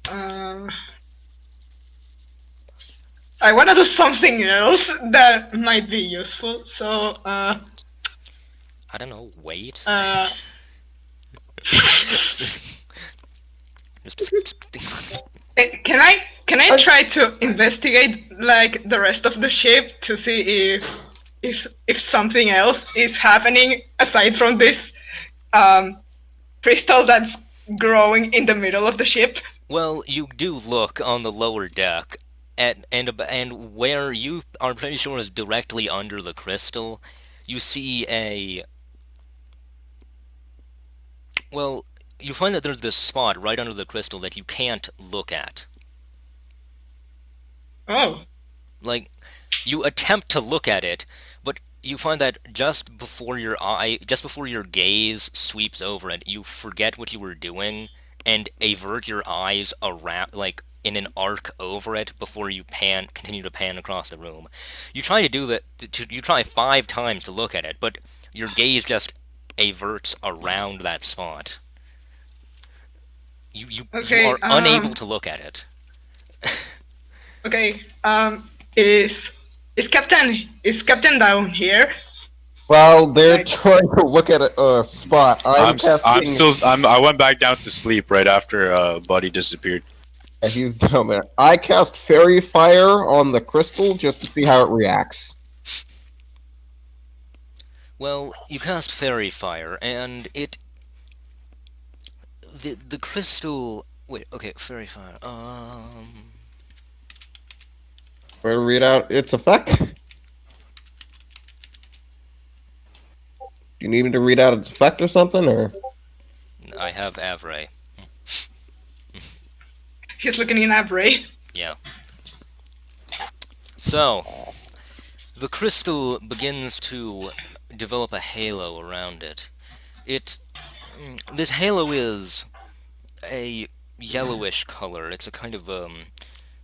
um, I want to do something else that might be useful. So, I don't know. Wait. Just- can I try to investigate like the rest of the ship to see if something else is happening aside from this crystal that's growing in the middle of the ship? Well, you do look on the lower deck, and where you are pretty sure is directly under the crystal. You see well, you find that there's this spot right under the crystal that you can't look at. Oh, Like, you attempt to look at it, but you find that just before your gaze sweeps over it, you forget what you were doing and avert your eyes around, like in an arc over it before you continue to pan across the room. You try to do that. You try 5 times to look at it, but your gaze just averts around that spot. You okay. are unable to look at it. Okay. Is Captain down here? Well, they're Like- trying to look at a spot. I went back down to sleep right after Buddy disappeared. Yeah, he's down there. I cast Fairy Fire on the crystal just to see how it reacts. Well, you cast Fairy Fire, and the crystal. Wait, okay, Fairy Fire. Where to read out its effect? Do you need me to read out its effect or something, or? I have Avray. He's looking in Abray. Yeah. So, the crystal begins to develop a halo around it. This halo is a yellowish color. It's a kind of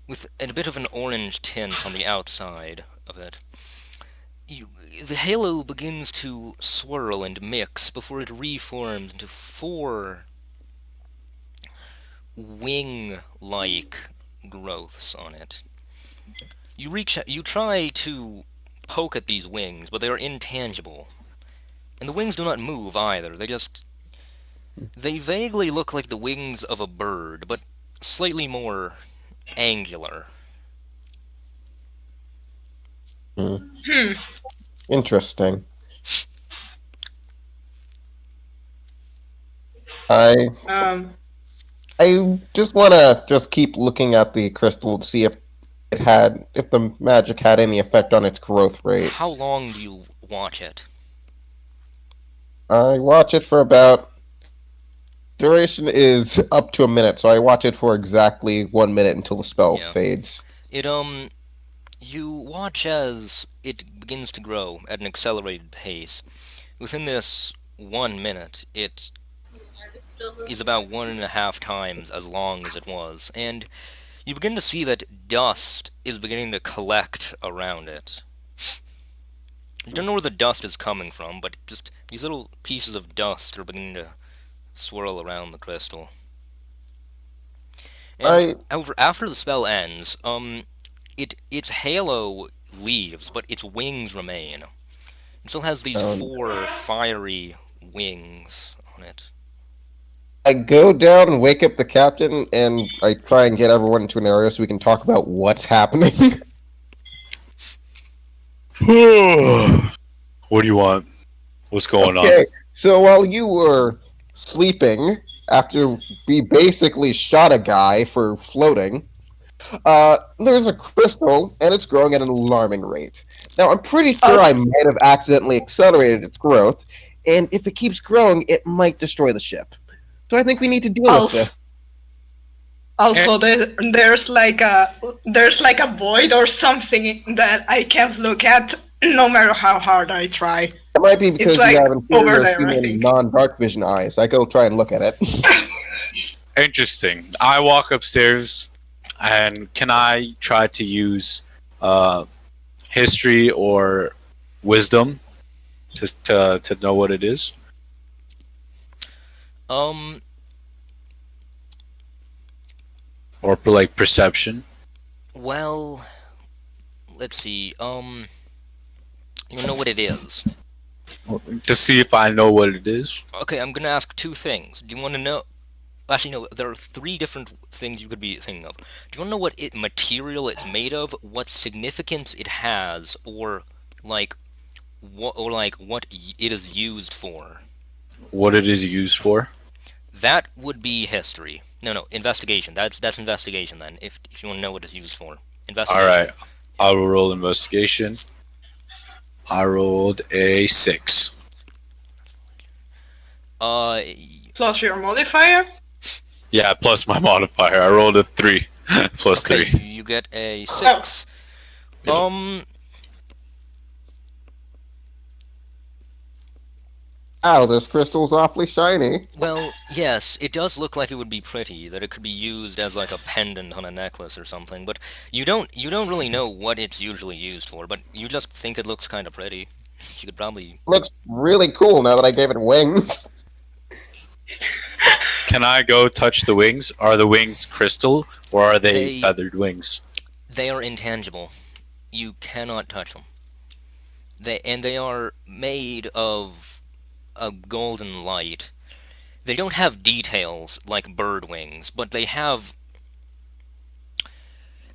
with a bit of an orange tint on the outside of it. The halo begins to swirl and mix before it reforms into 4 wing-like growths on it. You try to poke at these wings, but they are intangible. And the wings do not move either. They vaguely look like the wings of a bird, but slightly more angular. Hmm. Interesting. I just want to just keep looking at the crystal to see if if the magic had any effect on its growth rate. How long do you watch it? I watch it for about duration is up to a minute, so I watch it for exactly 1 minute until the spell Yeah. fades. You watch as it begins to grow at an accelerated pace. Within this 1 minute, it is about 1.5 times as long as it was, and you begin to see that dust is beginning to collect around it. You don't know where the dust is coming from, but just these little pieces of dust are beginning to swirl around the crystal. And however, after the spell ends, its halo leaves, but its wings remain. It still has these 4 fiery wings on it. I go down and wake up the captain, and I try and get everyone into an area so we can talk about what's happening. What do you want? What's going on? Okay, so while you were sleeping, after we basically shot a guy for floating, there's a crystal, and it's growing at an alarming rate. Now, I'm pretty sure I might have accidentally accelerated its growth, and if it keeps growing, it might destroy the ship. So I think we need to deal with this. Also, there's like a void or something that I can't look at, no matter how hard I try. It might be because like you have over inferior there, I human think. non-dark vision eyes. I go try and look at it. Interesting. I walk upstairs, and can I try to use history or wisdom to know what it is? Or like perception? Well, let's see. You know what it is. To see if I know what it is. Okay, I'm gonna ask 2 things. Do you want to know? Actually, no. There are 3 different things you could be thinking of. Do you want to know what material it's made of, what significance it has, or what it is used for? What it is used for? That would be history. No, investigation. That's investigation then. If you want to know what it's used for, investigation. All right, I will roll investigation. I rolled a 6. Plus your modifier? Yeah, plus my modifier. I rolled a 3. Plus Okay, 3. you get a 6. Wow, this crystal's awfully shiny. Well, yes, it does look like it would be pretty, that it could be used as like a pendant on a necklace or something, but you don't really know what it's usually used for, but you just think it looks kind of pretty. You could probably... Looks really cool now that I gave it wings. Can I go touch the wings? Are the wings crystal, or are they feathered wings? They are intangible. You cannot touch them. They are made of a golden light. They don't have details like bird wings, but they have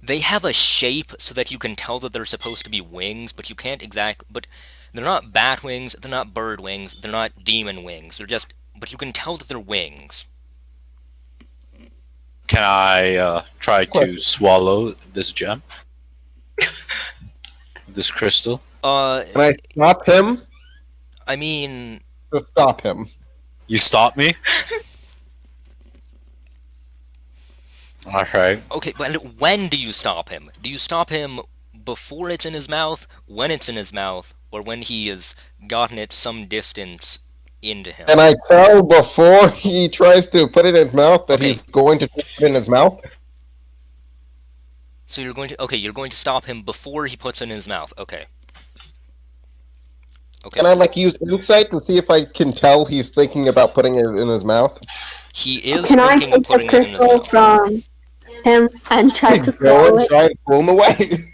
a shape so that you can tell that they're supposed to be wings, but you can't exactly... But they're not bat wings, they're not bird wings, they're not demon wings. They're just... But you can tell that they're wings. Can I try to swallow this gem? This crystal? Can I stop him? I mean... To stop him. You stop me? Alright. Okay, but when do you stop him? Do you stop him before it's in his mouth, when it's in his mouth, or when he has gotten it some distance into him? And I tell before he tries to put it in his mouth that he's going to put it in his mouth? So you're going to stop him before he puts it in his mouth. Okay. Can I use insight to see if I can tell he's thinking about putting it in his mouth? He is thinking of putting it in his mouth. Can I take the crystal from him and try to Go swallow and it? try and pull him away.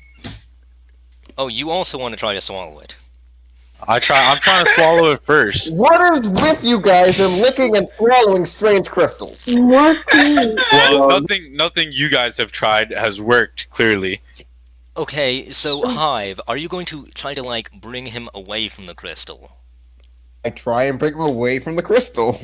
Oh, you also want to try to swallow it. I'm trying to swallow it first. What is with you guys and licking and swallowing strange crystals? More please. Well, nothing you guys have tried has worked, clearly. Okay, so Hive, are you going to try to like bring him away from the crystal? I try and bring him away from the crystal.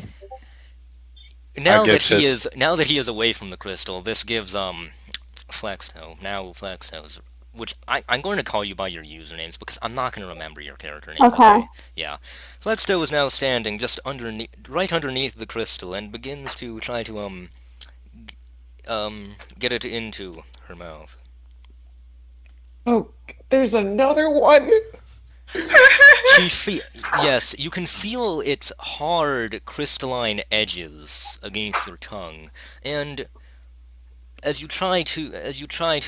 I Now give that he Sis. is away from the crystal, this gives Flexto, now Flexto's, which I'm going to call you by your usernames because I'm not going to remember your character names, Okay. okay? Yeah. Flexto is now standing just right underneath the crystal and begins to try to, get it into her mouth. Oh, there's another one. Yes, you can feel its hard crystalline edges against your tongue, and as you try to, try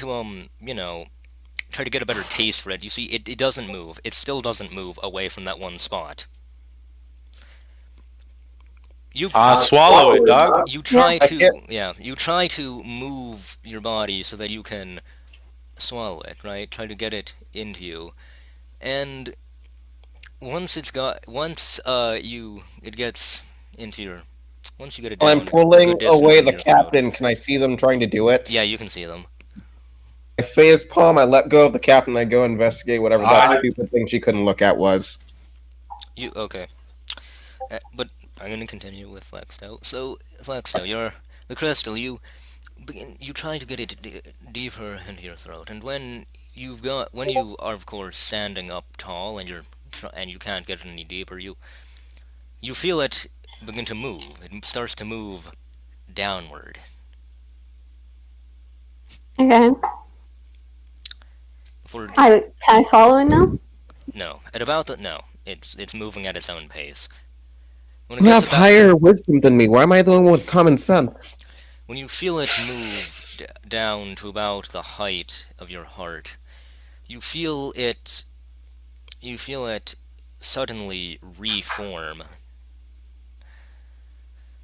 to get a better taste for it, you see it doesn't move. It still doesn't move away from that one spot. You Swallow it, dog. you try I to can't- you try to move your body so that you can swallow it, right? Try to get it into you. And you it gets into your once you get it While down I'm a pulling good distance away into the your throat. captain, can I see them trying to do it? Yeah, you can see them. I phase palm, I let go of the captain, I go investigate whatever that I- stupid thing she couldn't look at was. You okay? But I'm gonna continue with Flexto. So Flexto, you're the crystal. You try to get it deeper into your throat, and when you are of course standing up tall and you can't get it any deeper, you feel it begin to move. It starts to move downward. Okay. For Can I swallow it now? no, at about the no, it's moving at its own pace. When it You gets have about higher wisdom than me. Why am I the one with common sense? when you feel it move down to about the height of your heart, you feel it suddenly reform.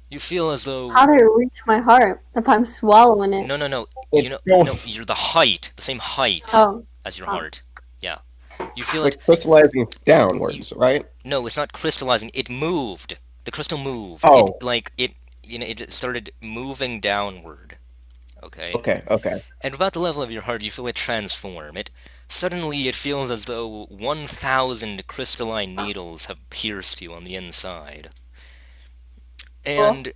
You feel as though How do it reach my heart if I'm swallowing it? no. It's No, you're the same height Oh. as your Oh. heart. Yeah. You feel it. like crystallizing downwards, right? No, it's not crystallizing. It moved. The crystal moved. Oh. It started moving downward. Okay. Okay. And about the level of your heart, you feel it transform. It feels as though 1,000 crystalline needles have pierced you on the inside. And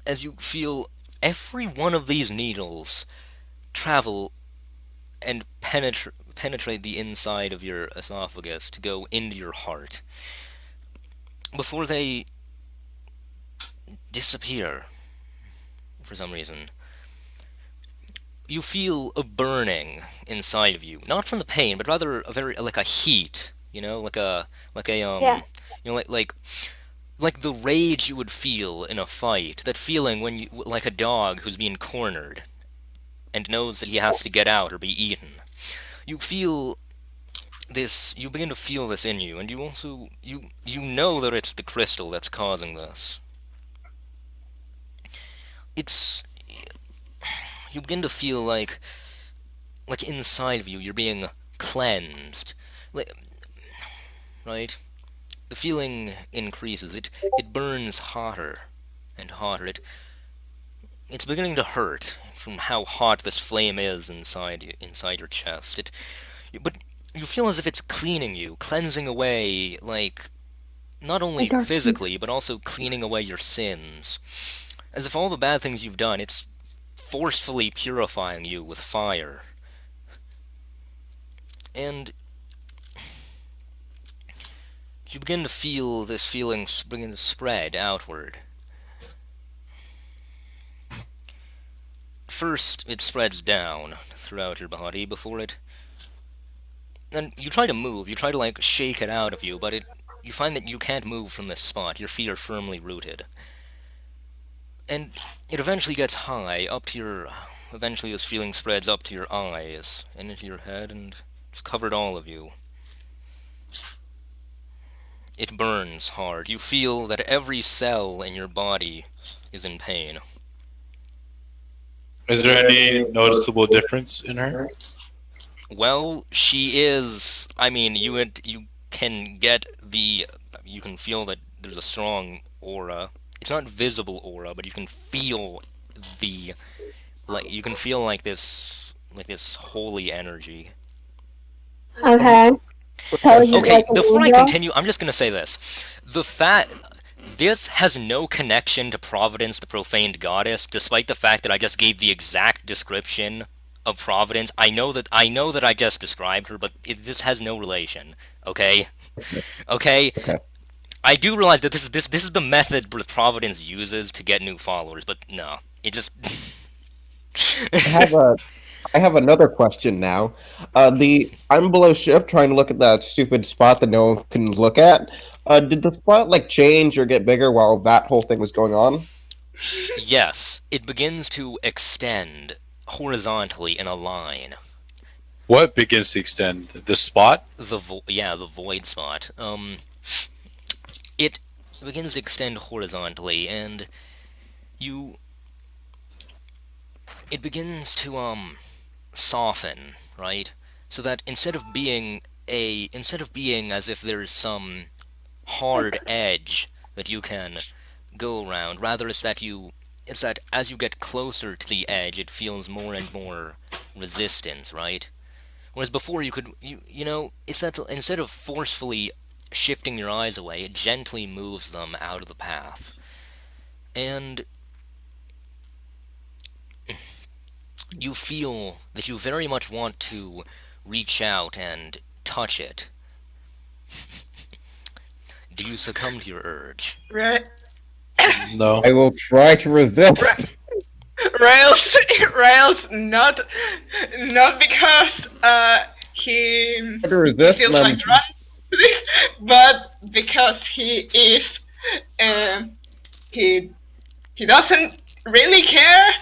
as you feel every one of these needles travel and penetrate the inside of your esophagus to go into your heart before they disappear for some reason. You feel a burning inside of you, not from the pain, but rather a very like a heat, Yeah. like the rage you would feel in a fight. That feeling when you like a dog who's being cornered and knows that he has to get out or be eaten. You feel this. You begin to feel this in you, and you also you know that it's the crystal that's causing this. It's you begin to feel like inside of you you're being cleansed, like, right? The feeling increases. It burns hotter and hotter. It's beginning to hurt from how hot this flame is inside your chest. But you feel as if it's cleaning you, cleansing away, like not only darkness. physically but also cleaning away your sins. As if all the bad things you've done, it's forcefully purifying you with fire. And you begin to feel this feeling begin to spread outward. First, it spreads down throughout your body before it. And you try to move, you try to like shake it out of you, but you find that you can't move from this spot. Your feet are firmly rooted. And it eventually gets high, eventually this feeling spreads up to your eyes and into your head, and it's covered all of you. It burns hard. You feel that every cell in your body is in pain. Is there any noticeable difference in her? Well, she is. I mean, you can you can feel that there's a strong aura. It's not visible aura, but you can feel the you can feel like this holy energy. Okay. So is it Okay, like an before I angel? continue, I'm just gonna say this: the fact this has no connection to Providence, the profaned goddess, despite the fact that I just gave the exact description of Providence. I know that I just described her, but this has no relation. Okay, okay. Okay. I do realize that this is the method that Providence uses to get new followers, but no, it just. I have a I have another question now. I'm below ship trying to look at that stupid spot that no one can look at. Did the spot like change or get bigger while that whole thing was going on? Yes, it begins to extend horizontally in a line. What begins to extend? The spot? The void spot. It begins to extend horizontally, and you it begins to soften, right? So that instead of being as if there's some hard edge that you can go around, rather it's that as you get closer to the edge, it feels more and more resistance, right? Whereas before it's that instead of forcefully shifting your eyes away, it gently moves them out of the path. And you feel that you very much want to reach out and touch it. Do you succumb to your urge? Right. No. I will try to resist. Rails, Rails, not because he Try to resist, feels and I'm like drawn to this, but because um, he he doesn't really care.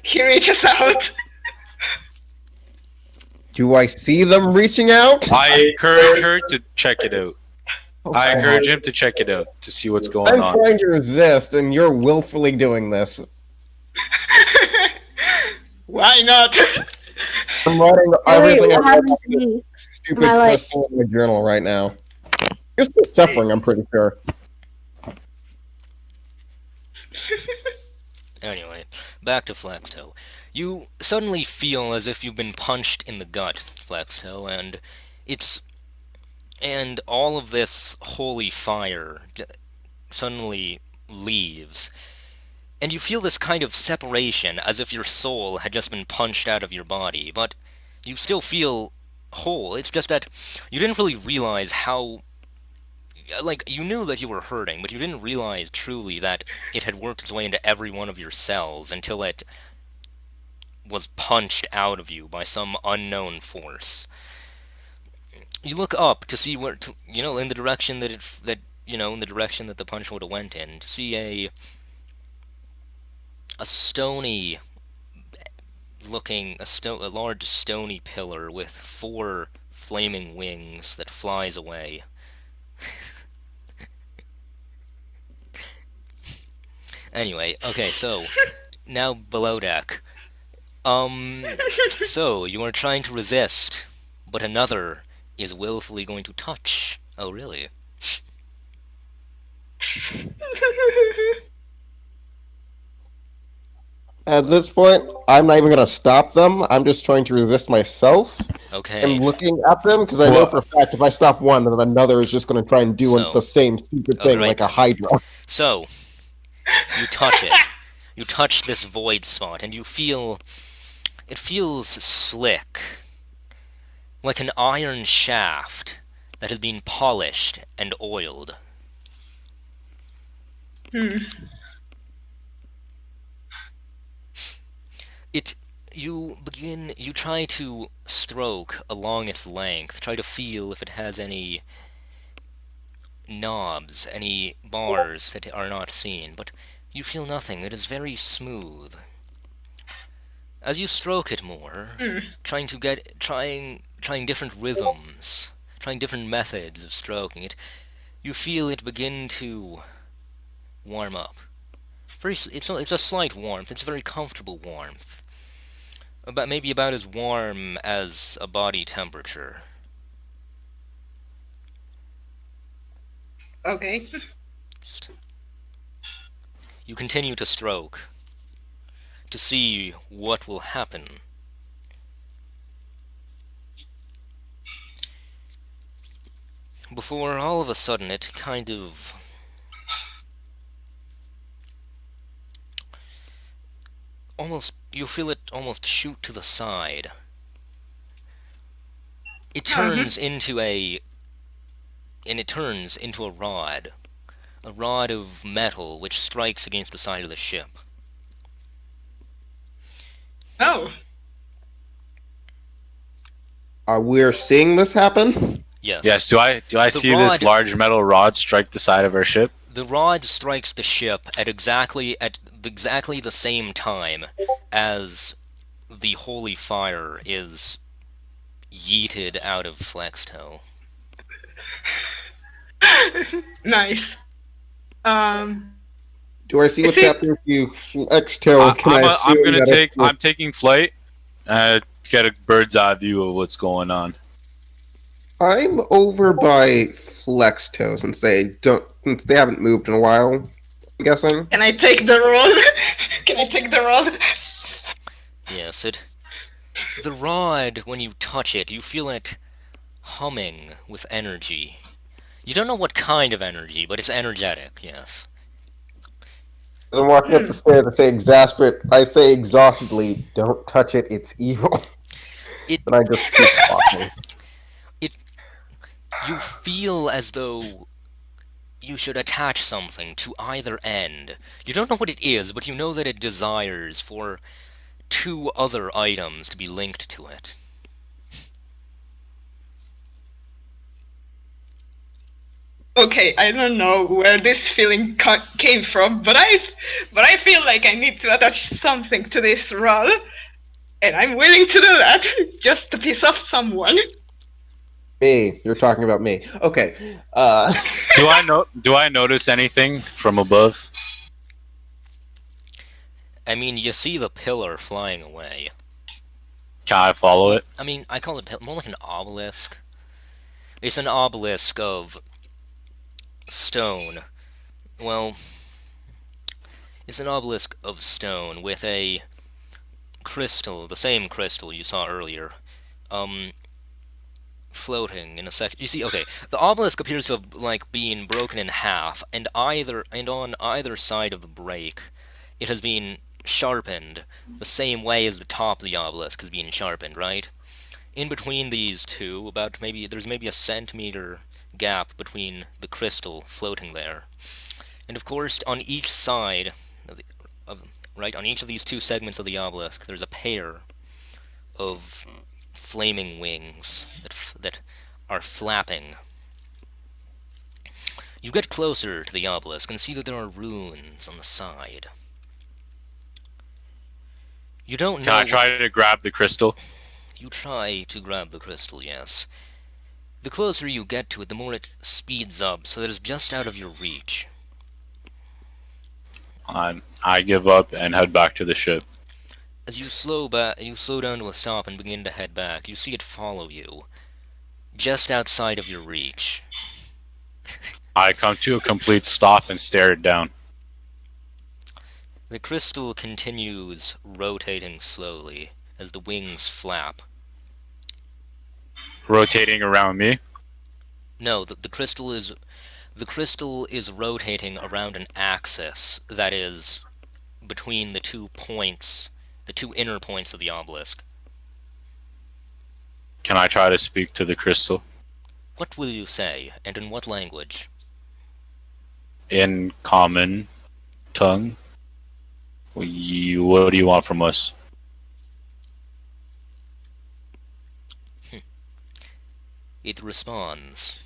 He reaches out. Do I see them reaching out? I encourage her to check it out. I Okay. encourage him to check it out to see what's going I'm on. trying to resist, and you're willfully doing this. Why not? I'm writing Wait, everything what I happened about to this me? stupid Am I, like- crystal in my journal right now. You're still suffering, I'm pretty sure. Anyway, back to Flexto. You suddenly feel as if you've been punched in the gut, Flexto, and all of this holy fire suddenly leaves. And you feel this kind of separation, as if your soul had just been punched out of your body, but you still feel whole. It's just that you didn't really realize how. Like, you knew that you were hurting, but you didn't realize truly that it had worked its way into every one of your cells until it was punched out of you by some unknown force. You look up to see in the direction in the direction that the punch would have went in, to see a stony a large stony pillar with four flaming wings that flies away. Anyway, okay, so now below deck. So you are trying to resist, but another is willfully going to touch. Oh, really? At this point, I'm not even going to stop them. I'm just trying to resist myself Okay. and looking at them because I know Well- for a fact if I stop one, then another is just going to try and do So- the same stupid okay, thing right like a then. Hydra. So you touch it. You touch this void spot, and it feels slick, like an iron shaft that has been polished and oiled. You try to stroke along its length, try to feel if it has any knobs, any bars that are not seen, but you feel nothing. It is very smooth. As you stroke it more, trying different rhythms, trying different methods of stroking it, you feel it begin to warm up. It's a slight warmth. It's a very comfortable warmth. Maybe about as warm as a body temperature. Okay. You continue to stroke. to see what will happen. Before all of a sudden it kind of almost, you feel it almost shoot to the side. It turns into a rod. A rod of metal which strikes against the side of the ship. Oh, We're seeing this happen. Yes. Yes. Do I The see this rod- large metal rod strike the side of our ship? The rod strikes the ship at exactly the same time as the holy fire is yeeted out of Flexto. nice. Do I see Is what's it- happening with you, Flextail? Can I I'm assume gonna that take. it's- I'm taking flight. Get a bird's eye view of what's going on. I'm over by Flexto since they haven't moved in a while. I'm guessing. Can I take the rod? Can I take the rod? Yes, the rod, when you touch it, you feel it humming with energy. You don't know what kind of energy, but it's energetic, yes. I'm walking up the stairs. I say exhaustedly, "Don't touch it. It's evil." It- And I just keep walking. You feel as though you should attach something to either end. You don't know what it is, but you know that it desires for 2 other items to be linked to it. Okay, I don't know where this feeling came from, but I feel like I need to attach something to this rod, and I'm willing to do that just to piss off someone. Me, you're talking about me. Okay. Do I notice anything from above? I mean, you see the pillar flying away. Can I follow it? I mean, I call it more like an obelisk. It's an obelisk of stone. Well, it's an obelisk of stone with a crystal, the same crystal you saw earlier, floating in a section. You see, okay, the obelisk appears to have, like, been broken in half, and on either side of the break, it has been sharpened the same way as the top of the obelisk has been sharpened, right? In between these two, there's maybe a centimeter gap between the crystal floating there. And of course, on each side on each of these 2 segments of the obelisk, there's a pair of flaming wings that are flapping. You get closer to the obelisk and see that there are runes on the side. You don't know. Can I try to grab the crystal? You try to grab the crystal, yes. The closer you get to it, the more it speeds up, so that it's just out of your reach. I give up and head back to the ship. As you slow down to a stop and begin to head back, you see it follow you, just outside of your reach. I come to a complete stop and stare it down. The crystal continues rotating slowly as the wings flap. Rotating around me. No, the crystal is rotating around an axis that is between the 2 points, the 2 inner points of the obelisk. Can I try to speak to the crystal? What will you say, and in what language? In common tongue. What do you want from us? It responds.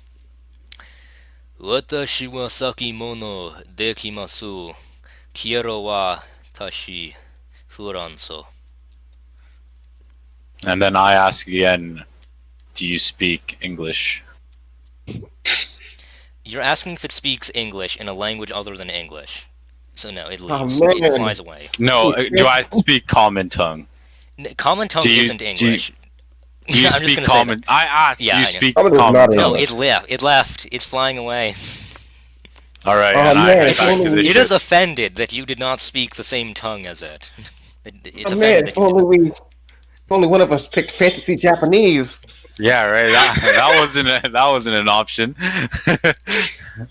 Watashi wa saki mono dekimasu. Quiero wa tashi furanso. And then I ask again, do you speak English? You're asking if it speaks English in a language other than English. So no, it Oh, leaves. man. It flies away. No, do I speak common tongue? Common tongue Do you- isn't do you- English. Do you I'm just speak gonna say common? I asked, Yeah, do you I know. speak Common is common not tongue? No, English. it left. It's flying away. Alright, Oh, and I man, head it's back to only- the It ship. is offended that you did not speak the same tongue as it. It's Oh a man, family if only one of us picked fantasy Japanese. Yeah, right. That wasn't an option.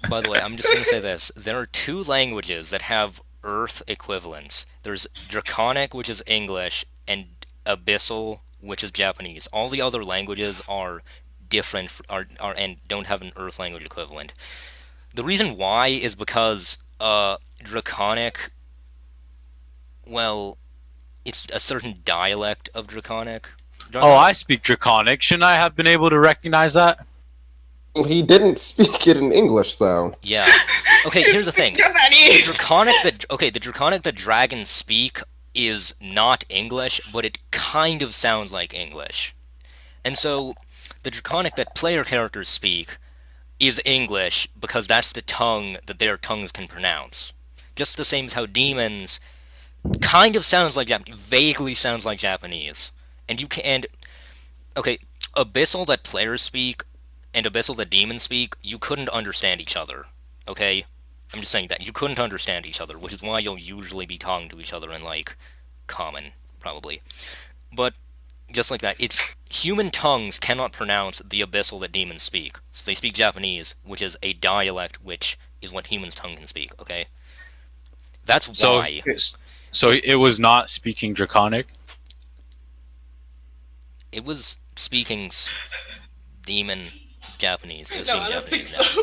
By the way, I'm just going to say this. There are two languages that have Earth equivalents. There's Draconic, which is English, and Abyssal, which is Japanese. All the other languages are different and don't have an Earth language equivalent. The reason why is because Draconic, well, it's a certain dialect of Draconic. Oh, I speak Draconic. Shouldn't I have been able to recognize that? Well, he didn't speak it in English, though. Yeah. Okay, here's the thing. Japanese. The Draconic that dragons speak is not English, but it kind of sounds like English. And so the Draconic that player characters speak is English because that's the tongue that their tongues can pronounce. Just the same as how demons kind of sounds like vaguely sounds like Japanese. And okay, Abyssal that players speak and Abyssal that demons speak, you couldn't understand each other. Okay? I'm just saying that you couldn't understand each other, which is why you'll usually be talking to each other in like common, probably. But just like that, it's human tongues cannot pronounce the Abyssal that demons speak. So they speak Japanese, which is a dialect, which is what humans' tongue can speak. Okay, that's why. So it was not speaking Draconic. It was speaking demon Japanese. It was No, speaking I don't think Japanese. so.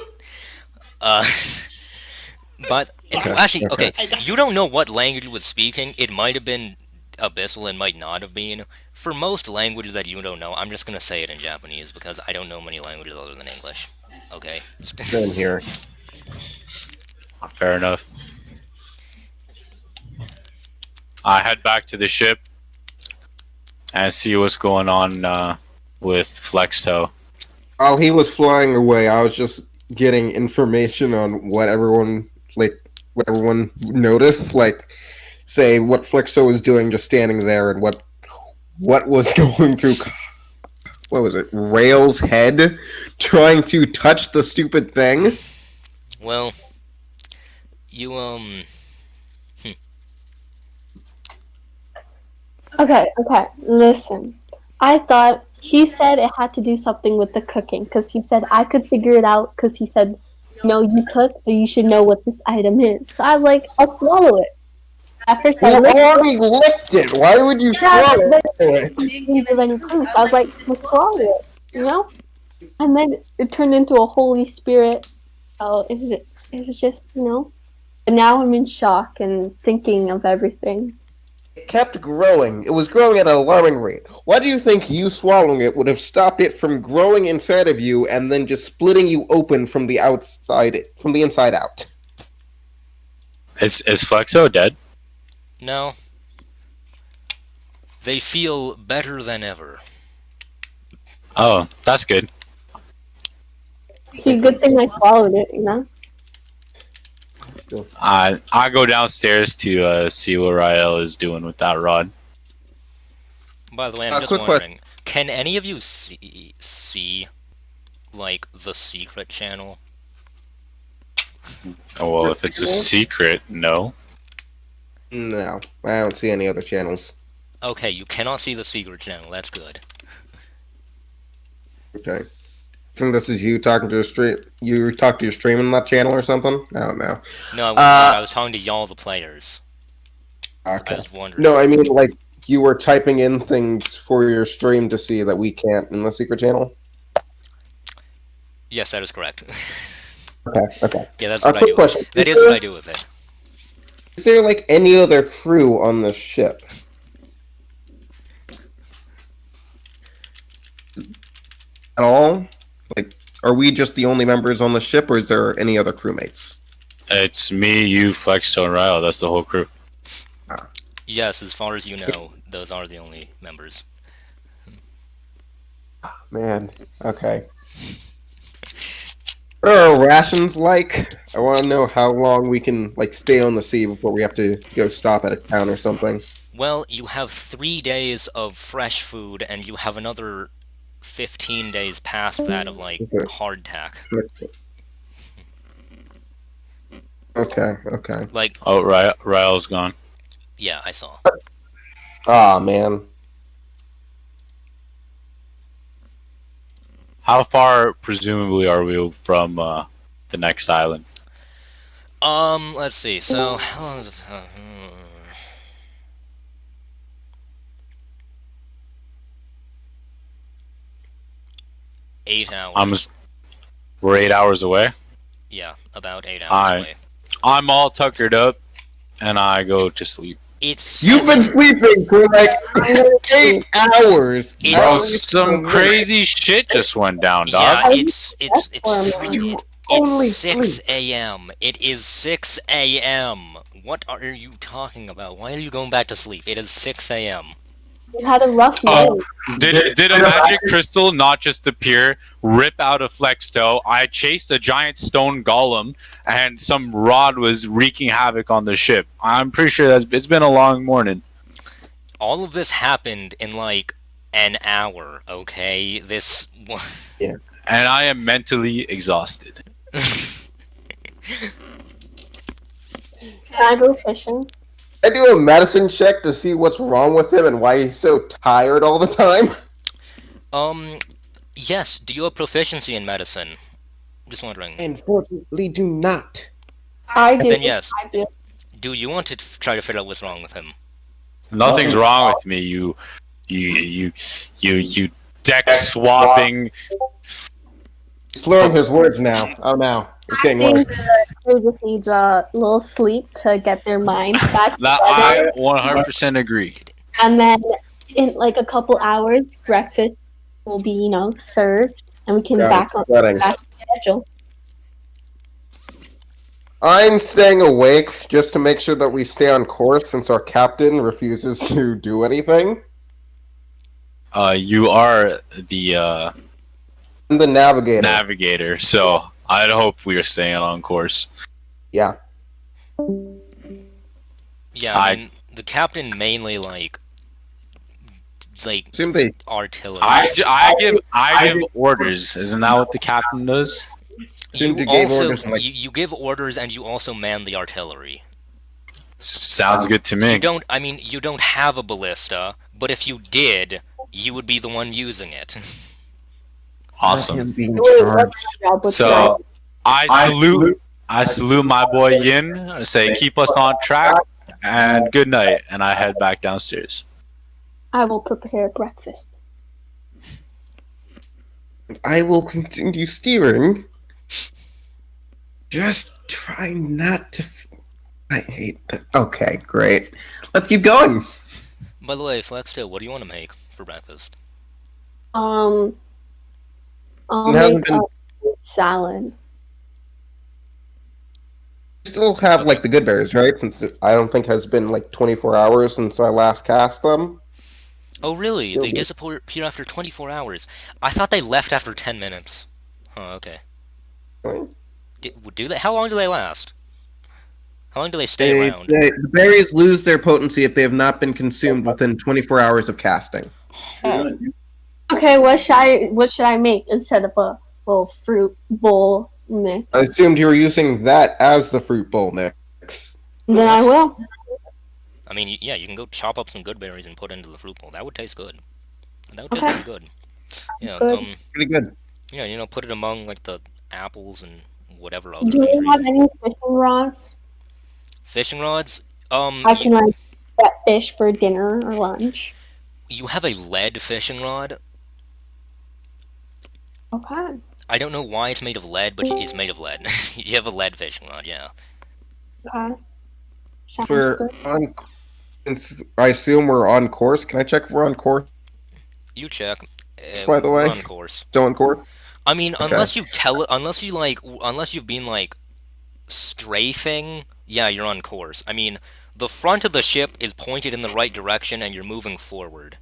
Uh, but actually, okay, I got- you don't know what language it was speaking. It might have been Abyssal and might not have been. For most languages that you don't know, I'm just gonna say it in Japanese because I don't know many languages other than English. Okay. Same here. Fair enough. I head back to the ship and see what's going on with Flexto. While he was flying away, I was just getting information on what everyone noticed, like say what Flexo was doing, just standing there, and what was going through. What was it? Rail's head, trying to touch the stupid thing. Well, you Okay, listen. I thought he said it had to do something with the cooking because he said I could figure it out because he said, no, you cook, so you should know what this item is. So I was like, I'll swallow it. At first, I You licked already licked it. Why would you swallow it? it. I was like, just swallow it, you know? And then it turned into a Holy Spirit. Oh, it was just, you know. But now I'm in shock and thinking of everything. It kept growing. It was growing at an alarming rate. Why do you think you swallowing it would have stopped it from growing inside of you and then just splitting you open from the inside out? Is Flexo dead? no. They feel better than ever. Oh, that's good. See, good thing I swallowed it, you know? Still. I go downstairs to see what Rael is doing with that rod. By the way, I'm just quick wondering, can any of you see like the secret channel? Oh well, if it's a secret, no. No, I don't see any other channels. Okay, you cannot see the secret channel. That's good. Okay. I think this is you talking to a stream. You talk to your stream on that channel or something? No. No, I was talking to y'all, the players. I Okay. was wondering. No, I mean like you were typing in things for your stream to see that we can't in the secret channel. Yes, that is correct. Okay. Yeah, that's what I quick do. question. That is what I do with it. Is there like any other crew on this ship? At all? Like, are we just the only members on the ship, or is there any other crewmates? It's me, you, Flexo, and Rael. That's the whole crew. Yes, as far as you know, those are the only members. Man, okay. What are our rations like? I want to know how long we can like stay on the sea before we have to go stop at a town or something. Well, you have 3 days of fresh food, and you have another 15 days past that of like Okay. hardtack. Okay. Like, Oh, Rael's gone. yeah, I saw. Ah, man. How far, presumably, are we from the next island? Let's see. So, how long is it? 8 hours. We're 8 hours away. Yeah, about 8 hours Alright. away. I'm all tuckered up, and I go to sleep. It's You've been sleeping for like 8 hours. It's- How Bro, are you some still crazy shit just went down, dog. yeah. It's fine. You only It's 6 sleep. a.m. It is 6 a.m. What are you talking about? Why are you going back to sleep? It is 6 a.m. You had a rough Oh. day. Did a magic crystal not just appear, rip out a Flexto? I chased a giant stone golem, and some rod was wreaking havoc on the ship. I'm pretty sure it's been a long morning. All of this happened in like an hour. Okay, this. And I am mentally exhausted. Can I go fishing? I do a medicine check to see what's wrong with him and why he's so tired all the time. Yes. Do you have proficiency in medicine? Just wondering. Unfortunately, do not. I do. Then yes. I do. Do you want to try to figure out what's wrong with him? Nothing's wrong with me. You deck swapping. Slurring his words now. Oh, now. It's I getting think worse. the crew just needs a little sleep to get their minds back That together. I 100% agree. And then in like a couple hours, breakfast will be, served, and we can Yeah, back on sweating. back to schedule. I'm staying awake just to make sure that we stay on course since our captain refuses to do anything. You are the I'm the navigator. navigator, so I'd hope we are staying on course. Yeah. Yeah, I mean, the captain mainly like Assume they. artillery. I give orders. Isn't that what the captain does? Assumed You you gave also orders and, like- you give orders and you also man the artillery. Sounds good to me. You don't have a ballista, but if you did, you would be the one using it. Awesome. Him being Wait, charged. what's my job? What's So I salute my boy Yin. I say keep us on track and good night. And I head back downstairs. I will prepare breakfast. I will continue steering. Just try not to. I hate that. Okay, great. Let's keep going. By the way, Flexto, what do you want to make for breakfast? I'll It hasn't make been- a salad. Still have like the good berries, right? Since I don't think it has been like 24 hours since I last cast them. Oh, really? Still They good. disappear after 24 hours. I thought they left after 10 minutes. Huh, okay. Really? Do they? How long do they last? How long do they stay around? The berries lose their potency if they have not been consumed within 24 hours of casting. Huh. Okay, what should I make instead of a little fruit bowl mix? I assumed you were using that as the fruit bowl mix. Then I will. I mean, yeah, you can go chop up some good berries and put into the fruit bowl. That would taste good. That would Okay. taste pretty good. Yeah, Good. Pretty good. yeah, put it among like the apples and whatever other Do you things. have any fishing rods? Fishing rods? I can get fish for dinner or lunch. You have a lead fishing rod? Okay. I don't know why it's made of lead, but it's made of lead. You have a lead fishing rod, yeah. Okay. Sounds We're good. on. Since I assume we're on course, can I check if we're on course? You check. By the we're way. on course. Still on course? I mean, Okay. unless you've been like strafing, yeah, you're on course. I mean, the front of the ship is pointed in the right direction, and you're moving forward.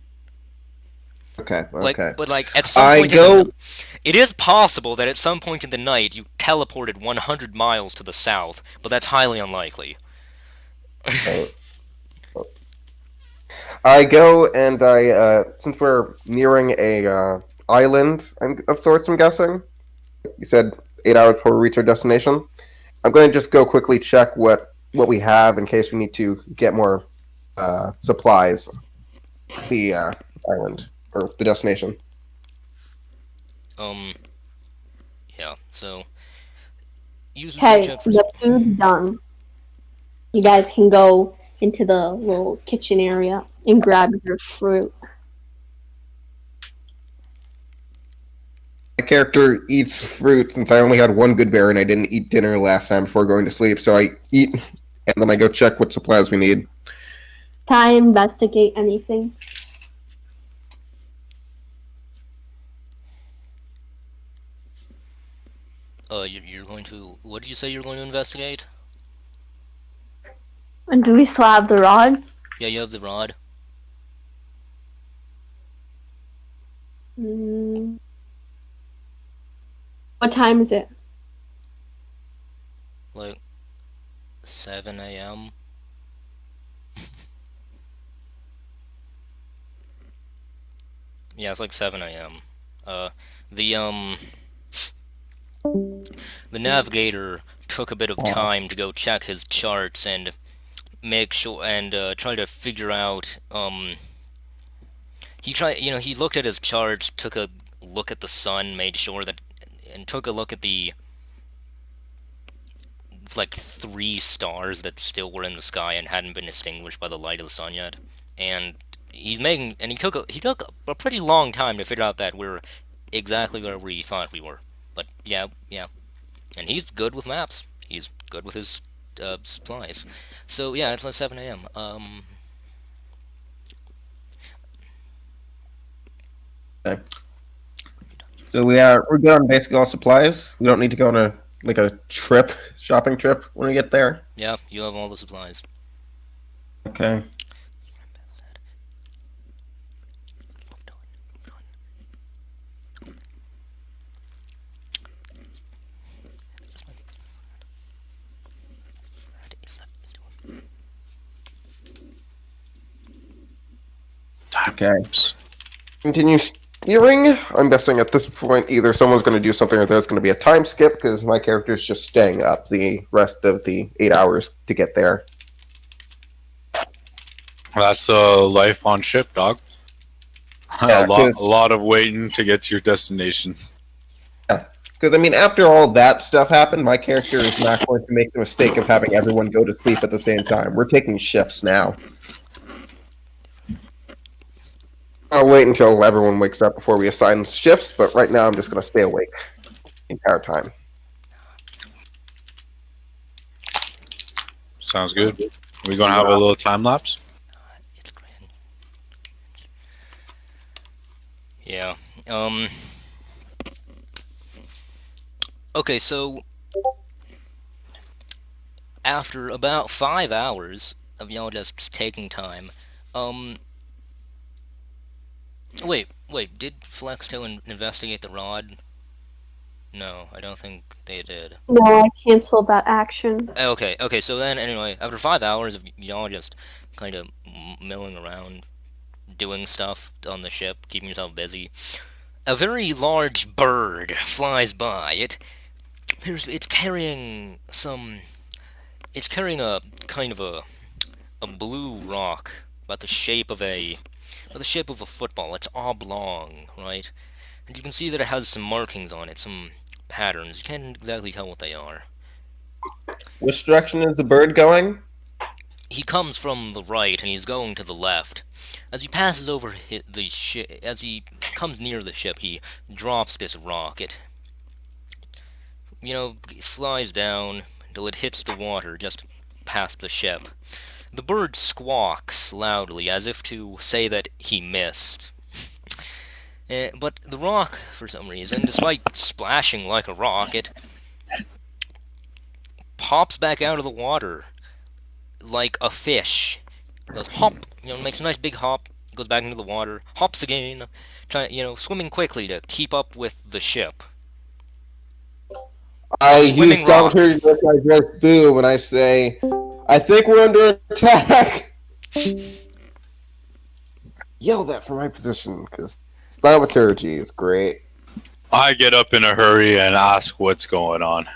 Okay. Like, Okay. but like at some I point, go. it is possible that at some point in the night you teleported 100 miles to the south, but that's highly unlikely. I go and since we're nearing a island of sorts, I'm guessing. You said 8 hours before we reach our destination. I'm going to just go quickly check what we have in case we need to get more supplies. the island or the destination. Yeah. So use the Okay, check for. the food's done. You guys can go into the little kitchen area and grab your fruit. My character eats fruit since I only had one good bear and I didn't eat dinner last time before going to sleep. So I eat and then I go check what supplies we need. Can I investigate anything? You're going to. What did you say you're going to investigate? And do we still have the rod? Yeah, you have the rod. Mm. What time is it? Like 7 a.m. Yeah, it's like 7 a.m. Uh, the the navigator took a bit of time to go check his charts and make sure and try to figure out. He looked at his charts, took a look at the sun, made sure that, and took a look at the like 3 stars that still were in the sky and hadn't been extinguished by the light of the sun yet. And he took a pretty long time to figure out that we're exactly where we thought we were. But yeah, and he's good with maps. He's good with his supplies. So yeah, it's like 7 a.m. Okay. So we're good on basically all supplies. We don't need to go on a shopping trip when we get there. Yeah, you have all the supplies. Okay. Okay. Continue steering. I'm guessing at this point either someone's going to do something or there's going to be a time skip because my character's just staying up the rest of the 8 hours to get there. That's life on ship, dog. Yeah, a lot of waiting to get to your destination. Because, I mean, after all that stuff happened, my character is not going to make the mistake of having everyone go to sleep at the same time. We're taking shifts now. I'll wait until everyone wakes up before we assign shifts, but right now I'm just going to stay awake the entire time. Sounds good. We're going to have a little time lapse? It's grand. Yeah. Okay, so after about 5 hours of y'all just taking time, wait, did Flexto investigate the rod? No, I don't think they did. No, I canceled that action. Okay, so then, anyway, after 5 hours of y'all just kind of milling around, doing stuff on the ship, keeping yourself busy, a very large bird flies by. It's carrying a kind of a blue rock about the shape of a football. It's oblong, right? And you can see that it has some markings on it, some patterns. You can't exactly tell what they are. Which direction is the bird going? He comes from the right and he's going to the left. As he passes over as he comes near the ship, he drops this rock. It slides down until it hits the water just past the ship. The bird squawks loudly as if to say that he missed. But the rock, for some reason, despite splashing like a rock, it pops back out of the water like a fish. It goes hop, makes a nice big hop, goes back into the water, hops again, swimming quickly to keep up with the ship. I use commentary to I just boom and I say, I think we're under attack. Yell that from my position because thaumaturgy is great. I get up in a hurry and ask what's going on.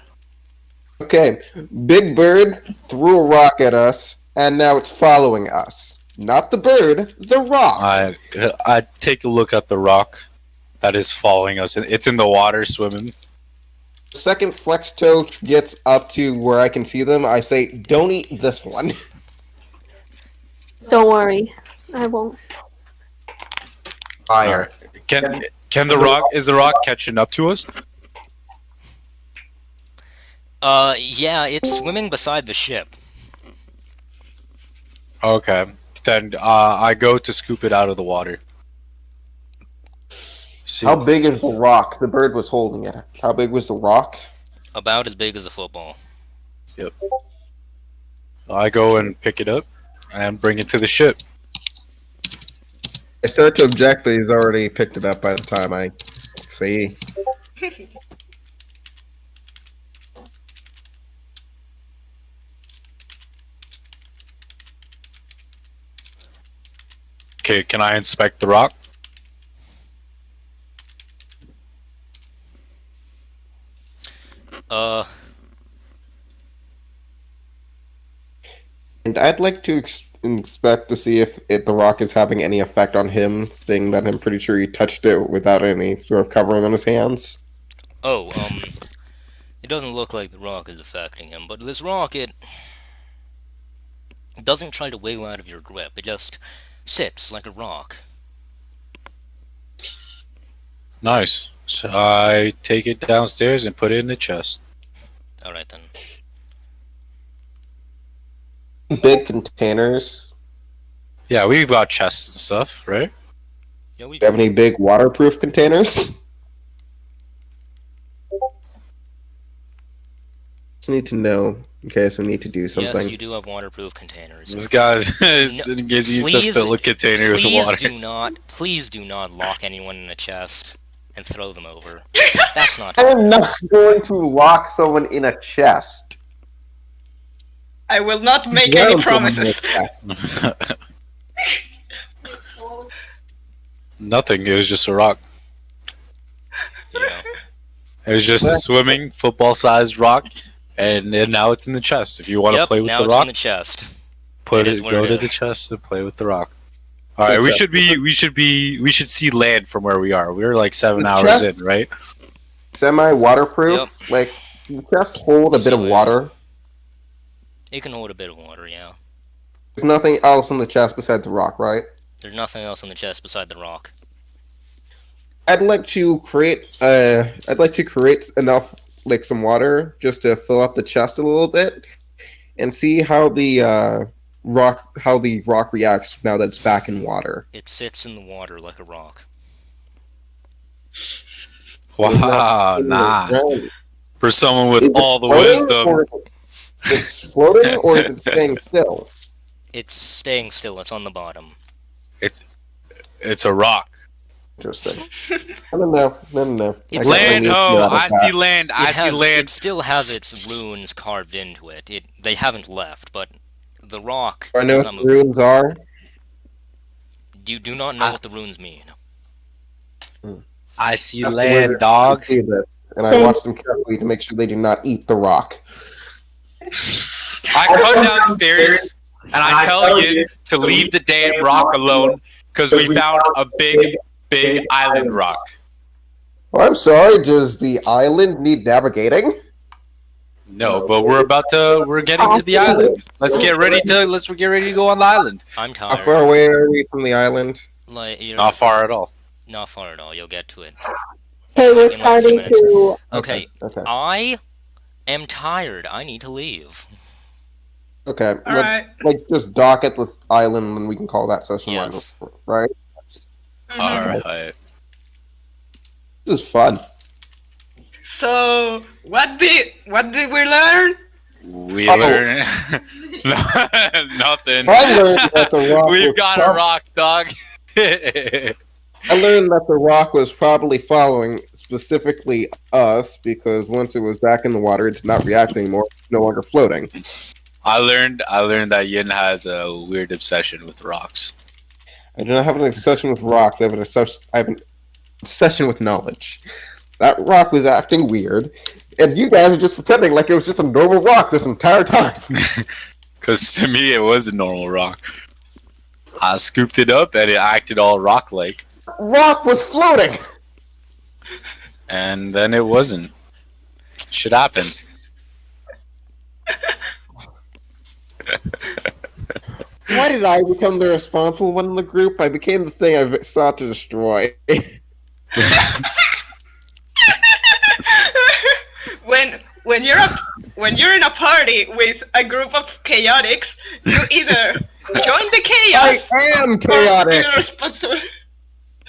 Okay, Big Bird threw a rock at us, and now it's following us. Not the bird, the rock. I take a look at the rock that is following us. It's in the water, swimming. The second flex toe gets up to where I can see them, I say, don't eat this one. Don't worry, I won't. Fire. Can the rock? Is the rock catching up to us? Yeah, it's swimming beside the ship. Okay. Then I go to scoop it out of the water. See, How big is the rock? The bird was holding it. How big was the rock? About as big as a football. I go and pick it up and bring it to the ship. I start to object, but he's already picked it up by the time I see. Okay, can I inspect the rock? And I'd like to inspect to see if the rock is having any effect on him, seeing that I'm pretty sure he touched it without any sort of covering on his hands. Oh, it doesn't look like the rock is affecting him, but this rock, it doesn't try to wiggle out of your grip. It just sits like a rock. Nice. So I take it downstairs and put it in the chest. Alright then. Big containers. Yeah, we've got chests and stuff, right? Yeah, we Do you have any big waterproof containers? Just need to know in case I need to do something. Yes, you do have waterproof containers. This guy's gives you to fill a container with water. Please do not lock anyone in a chest and throw them over. That's not I'm not going to lock someone in a chest. I will not make any promises. Nothing. It was just a rock. Yeah. It was just a swimming football-sized rock, and now it's in the chest. If you want to play with now the it's rock, in the chest. go where it to the is. chest and play with the rock. All right, we should see land from where we are. We're like 7 hours in, right? Semi-waterproof. Yep. Like, the chest hold a bit of water. It can hold a bit of water, yeah. There's nothing else in the chest besides the rock, right? There's nothing else in the chest beside the rock. I'd like to create enough, like, some water just to fill up the chest a little bit, and see how the rock reacts now that it's back in water. It sits in the water like a rock. Wow, nice. For someone with Is it all the floating, wisdom. or it's floating, or is it staying still? It's staying still. It's on the bottom. It's a rock. Interesting. I don't know. It's Land, I see land. I see land. It still has its runes carved into it. They haven't left, but the rock. I know does what not the move. runes are. You do not know what the runes mean. I see That's the land, wizard. dog. I see this, and I Same. watch them carefully to make sure they do not eat the rock. I come downstairs and I tell you to leave the damn rock alone because we found a big island rock. Oh, I'm sorry. Does the island need navigating? No, but we're getting to the island. Let's get ready to go on the island. I'm How tired. far away are we from the island? Like, you're Not far at all. not far at all. You'll get to it. Okay, we're In like 2 starting minutes. to. Okay. Okay. I am tired. I need to leave. Okay. Alright. Let's just dock at the island, and we can call that session Yes. one, right? Mhm. All right. This is fun. So, what did we learn? We Oh. learn nothing. I learned that the rock We've was got a rock, dog. I learned that the rock was probably following specifically us because once it was back in the water, it did not react anymore. It's no longer floating. I learned that Yin has a weird obsession with rocks. I do not have an obsession with rocks. I have an obsession with knowledge. That rock was acting weird, and you guys are just pretending like it was just a normal rock this entire time. Because to me, it was a normal rock. I scooped it up and it acted all rock-like. Rock was floating. And then it wasn't. Shit happens. Why did I become the responsible one in the group? I became the thing I sought to destroy. when you're in a party with a group of chaotics, you either join the I chaos am or chaotic. you're responsible.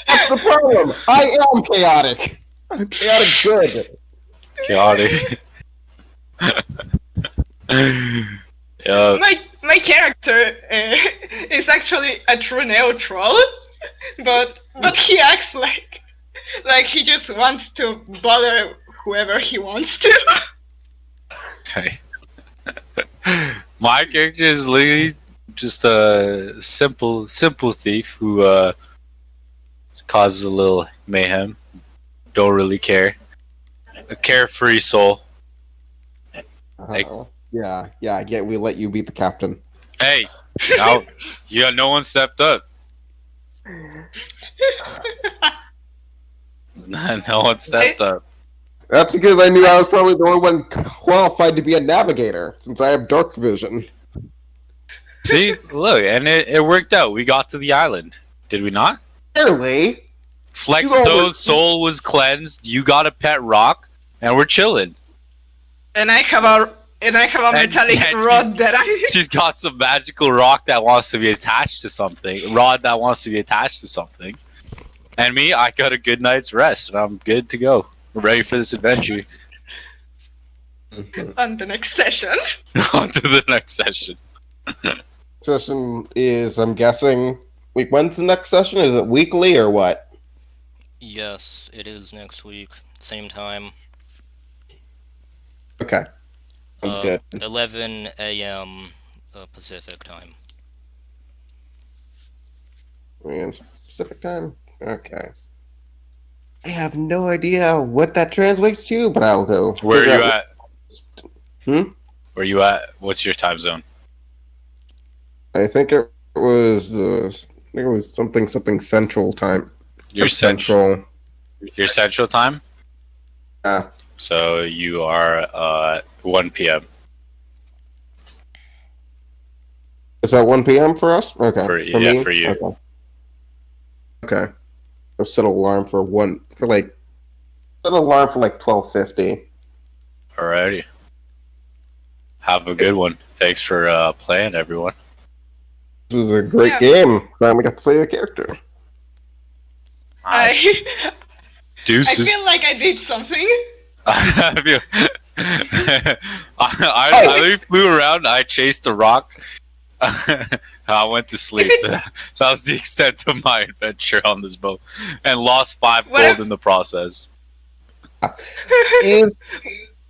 That's the problem. I am chaotic. I'm chaotic good. Chaotic. Yeah. My character is actually a true neutral, but he acts like he just wants to bother whoever he wants to. Okay. My character is literally just a simple thief who causes a little mayhem. Don't really care. A carefree soul. Like- Yeah, I get we let you be the captain. Hey, now no one stepped up. No one stepped up. That's because I knew I was probably the only one qualified to be a navigator, since I have dark vision. See, look, and it worked out. We got to the island, did we not? Clearly. Flexsto's soul was cleansed. You got a pet rock, and we're chilling. And I have a metallic rod that I. She's got some magical rock that wants to be attached to something. Rod that wants to be attached to something. And me, I got a good night's rest, and I'm good to go. We're ready for this adventure. On the next session. On to the next session. Session is, I'm guessing, when's the next session? Is it weekly or what? Yes, it is next week. Same time. Okay. Sounds good. 11 a.m. Pacific time. Man, Pacific time? Okay. I have no idea what that translates to, but I'll go. Where are you at? Where are you at? What's your time zone? I think it was something central time. Your central. Your central time? Yeah. So you are 1 p.m. Is that 1 p.m. for us? Okay. For you. Okay. Okay. I'll set an alarm for 12:50. Alrighty. Have a good one. Thanks for playing, everyone. This was a great game. Finally got to play a character. I Deuces. feel like I did something. I literally flew around. I chased a rock. I went to sleep. That was the extent of my adventure on this boat, and lost 5 gold in the process. Is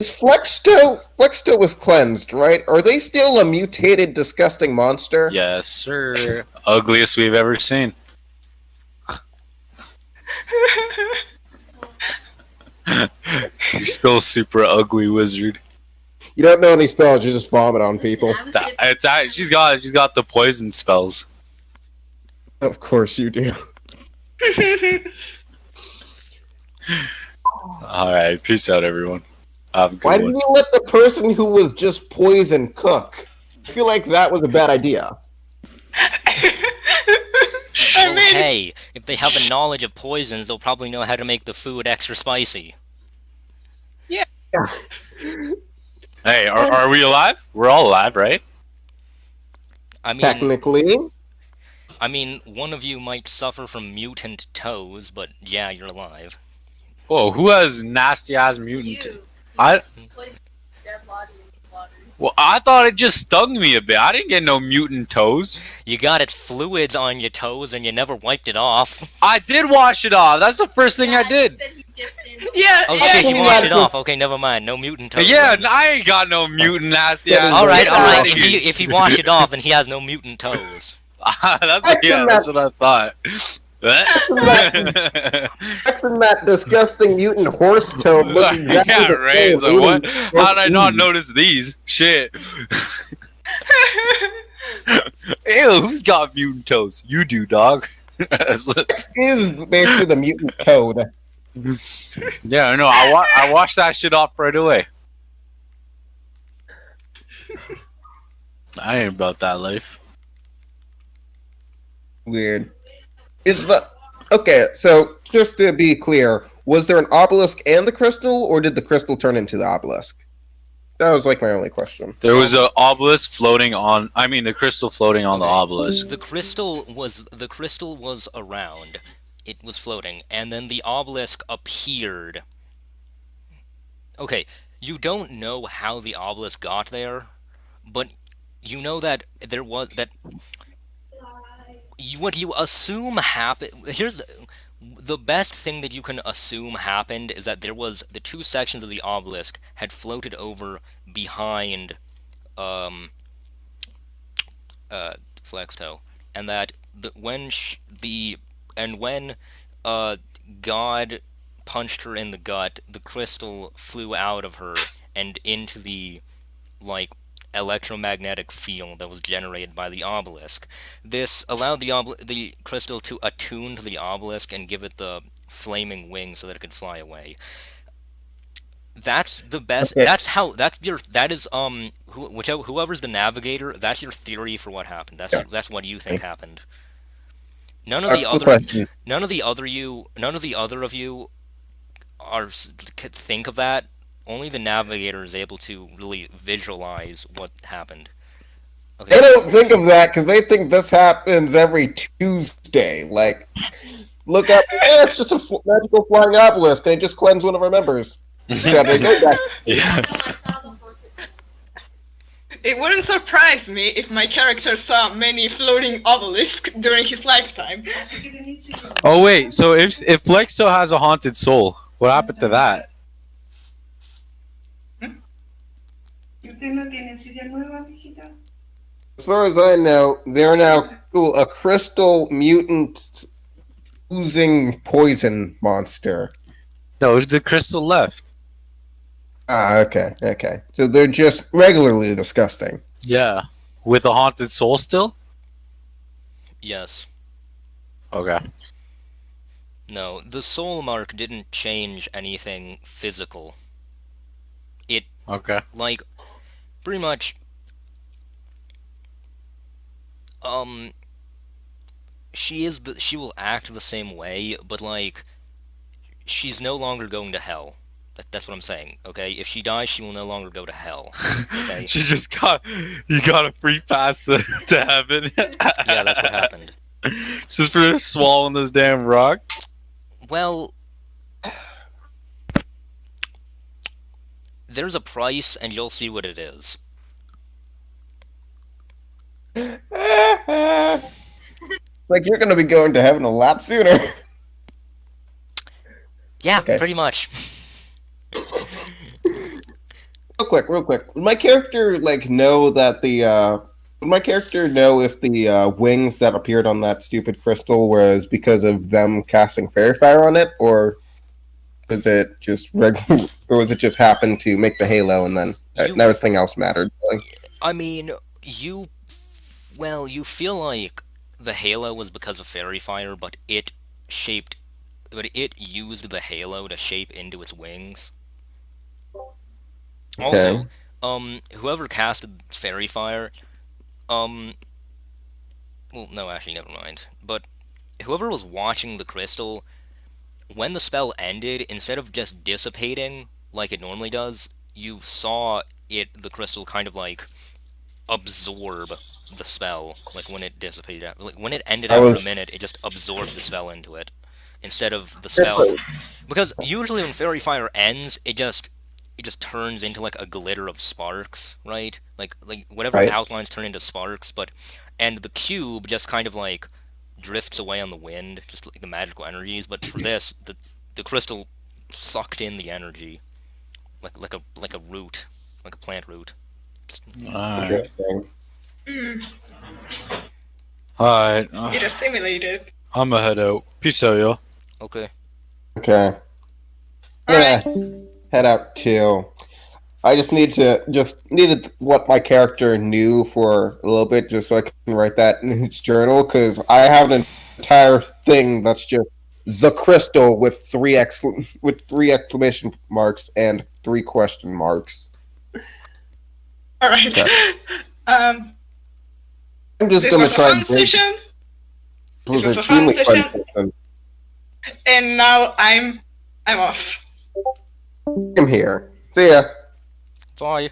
Flexsto was cleansed, right? Are they still a mutated, disgusting monster? Yes, sir. Ugliest we've ever seen. She's still a super ugly wizard. You don't know any spells, you just vomit on people. She's got the poison spells. Of course you do. Alright, peace out, everyone. Have a good Why one. didn't you let the person who was just poison cook? I feel like that was a bad idea. Well, hey, if they have a knowledge of poisons, they'll probably know how to make the food extra spicy. Yeah. Hey, are we alive? We're all alive, right? I mean, Technically. One of you might suffer from mutant toes, but yeah, you're alive. Whoa, who has nasty ass mutant? You. I Poison dead body in the water. well, I thought it just stung me a bit. I didn't get no mutant toes. You got its fluids on your toes and you never wiped it off. I did wash it off. That's the first thing I did. Said he dipped in. Yeah. Oh yeah, shit, you yeah. washed it off. Okay, never mind. No mutant toes. Yeah, I ain't got no mutant nasty ass. Alright, Yeah. alright. If he washed it off, then he has no mutant toes. that's what I thought. Imagine that disgusting mutant horse toad looking exactly Yeah, the right. same. So what? How did I not notice these? Shit. Ew, who's got mutant toes? You do, dog. Is basically the mutant toad. Yeah, I know. I washed that shit off right away. I ain't about that life. Weird. Is the okay? So just to be clear, was there an obelisk and the crystal, or did the crystal turn into the obelisk? That was like my only question. There was an obelisk floating on. I mean, the crystal floating on the obelisk. The crystal was around. It was floating, and then the obelisk appeared. Okay, you don't know how the obelisk got there, but you know that there was that. What you assume happened. Here's the best thing that you can assume happened is that there was the two sections of the obelisk had floated over behind Flexto, and that when God punched her in the gut, the crystal flew out of her and into the like electromagnetic field that was generated by the obelisk. This allowed the crystal to attune to the obelisk and give it the flaming wings so that it could fly away. That's the best. Okay. That is whoever's the navigator. That's your theory for what happened. That's what you think happened. None of the Quick other question. none of the other of you could think of that. Only the navigator is able to really visualize what happened. They Okay. don't think of that because they think this happens every Tuesday. Like, look up. It's just a magical flying obelisk, and it just cleansed one of our members. Yeah, they go back. Yeah. It wouldn't surprise me if my character saw many floating obelisks during his lifetime. Oh wait, so if Flexo has a haunted soul, what happened to that? As far as I know, they're now a crystal mutant oozing poison monster. No, the crystal left. Ah, okay. So they're just regularly disgusting. Yeah, with a haunted soul still. Yes. Okay. No. The soul mark didn't change anything physical. Okay. Like, pretty much. She will act the same way, but like, she's no longer going to hell. That's what I'm saying. Okay. If she dies, she will no longer go to hell. Okay. She just you got a free pass to heaven. Yeah, that's what happened. Just for swallowing those damn rocks. Well, there's a price, and you'll see what it is. Like, you're going to be going to heaven a lot sooner. Yeah, Okay. pretty much. Real quick. Would my character know that would my character know if the wings that appeared on that stupid crystal was because of them casting fairy fire on it, or was it just regular, or was it just happened to make the halo and then everything else mattered? I mean, you feel like the halo was because of fairy fire, but it used the halo to shape into its wings. Okay. Also, whoever casted fairy fire, well, no, actually, never mind. But whoever was watching the crystal, when the spell ended, instead of just dissipating like it normally does, you saw the crystal kind of like absorb the spell. Like when it dissipated, like when it ended after a minute, it just absorbed the spell into it instead of the spell. Because usually when fairy fire ends, it just turns into like a glitter of sparks, right? Like whatever outlines turn into sparks, and the cube just kind of like drifts away on the wind, just like the magical energies. But for this, the crystal sucked in the energy, like a root, like a plant root. Interesting. Alright. It assimilated. I'm gonna head out. Peace out, y'all. Okay. Okay. Alright. Head out too. I just needed what my character knew for a little bit, just so I can write that in his journal. Because I have an entire thing that's just the crystal with three exclamation marks and 3 question marks. All right. Okay. Um, I'm just this gonna was a try fun and break. session, It was this was a fun extremely fun session. session. and now I'm off. I'm here. See ya. Bye.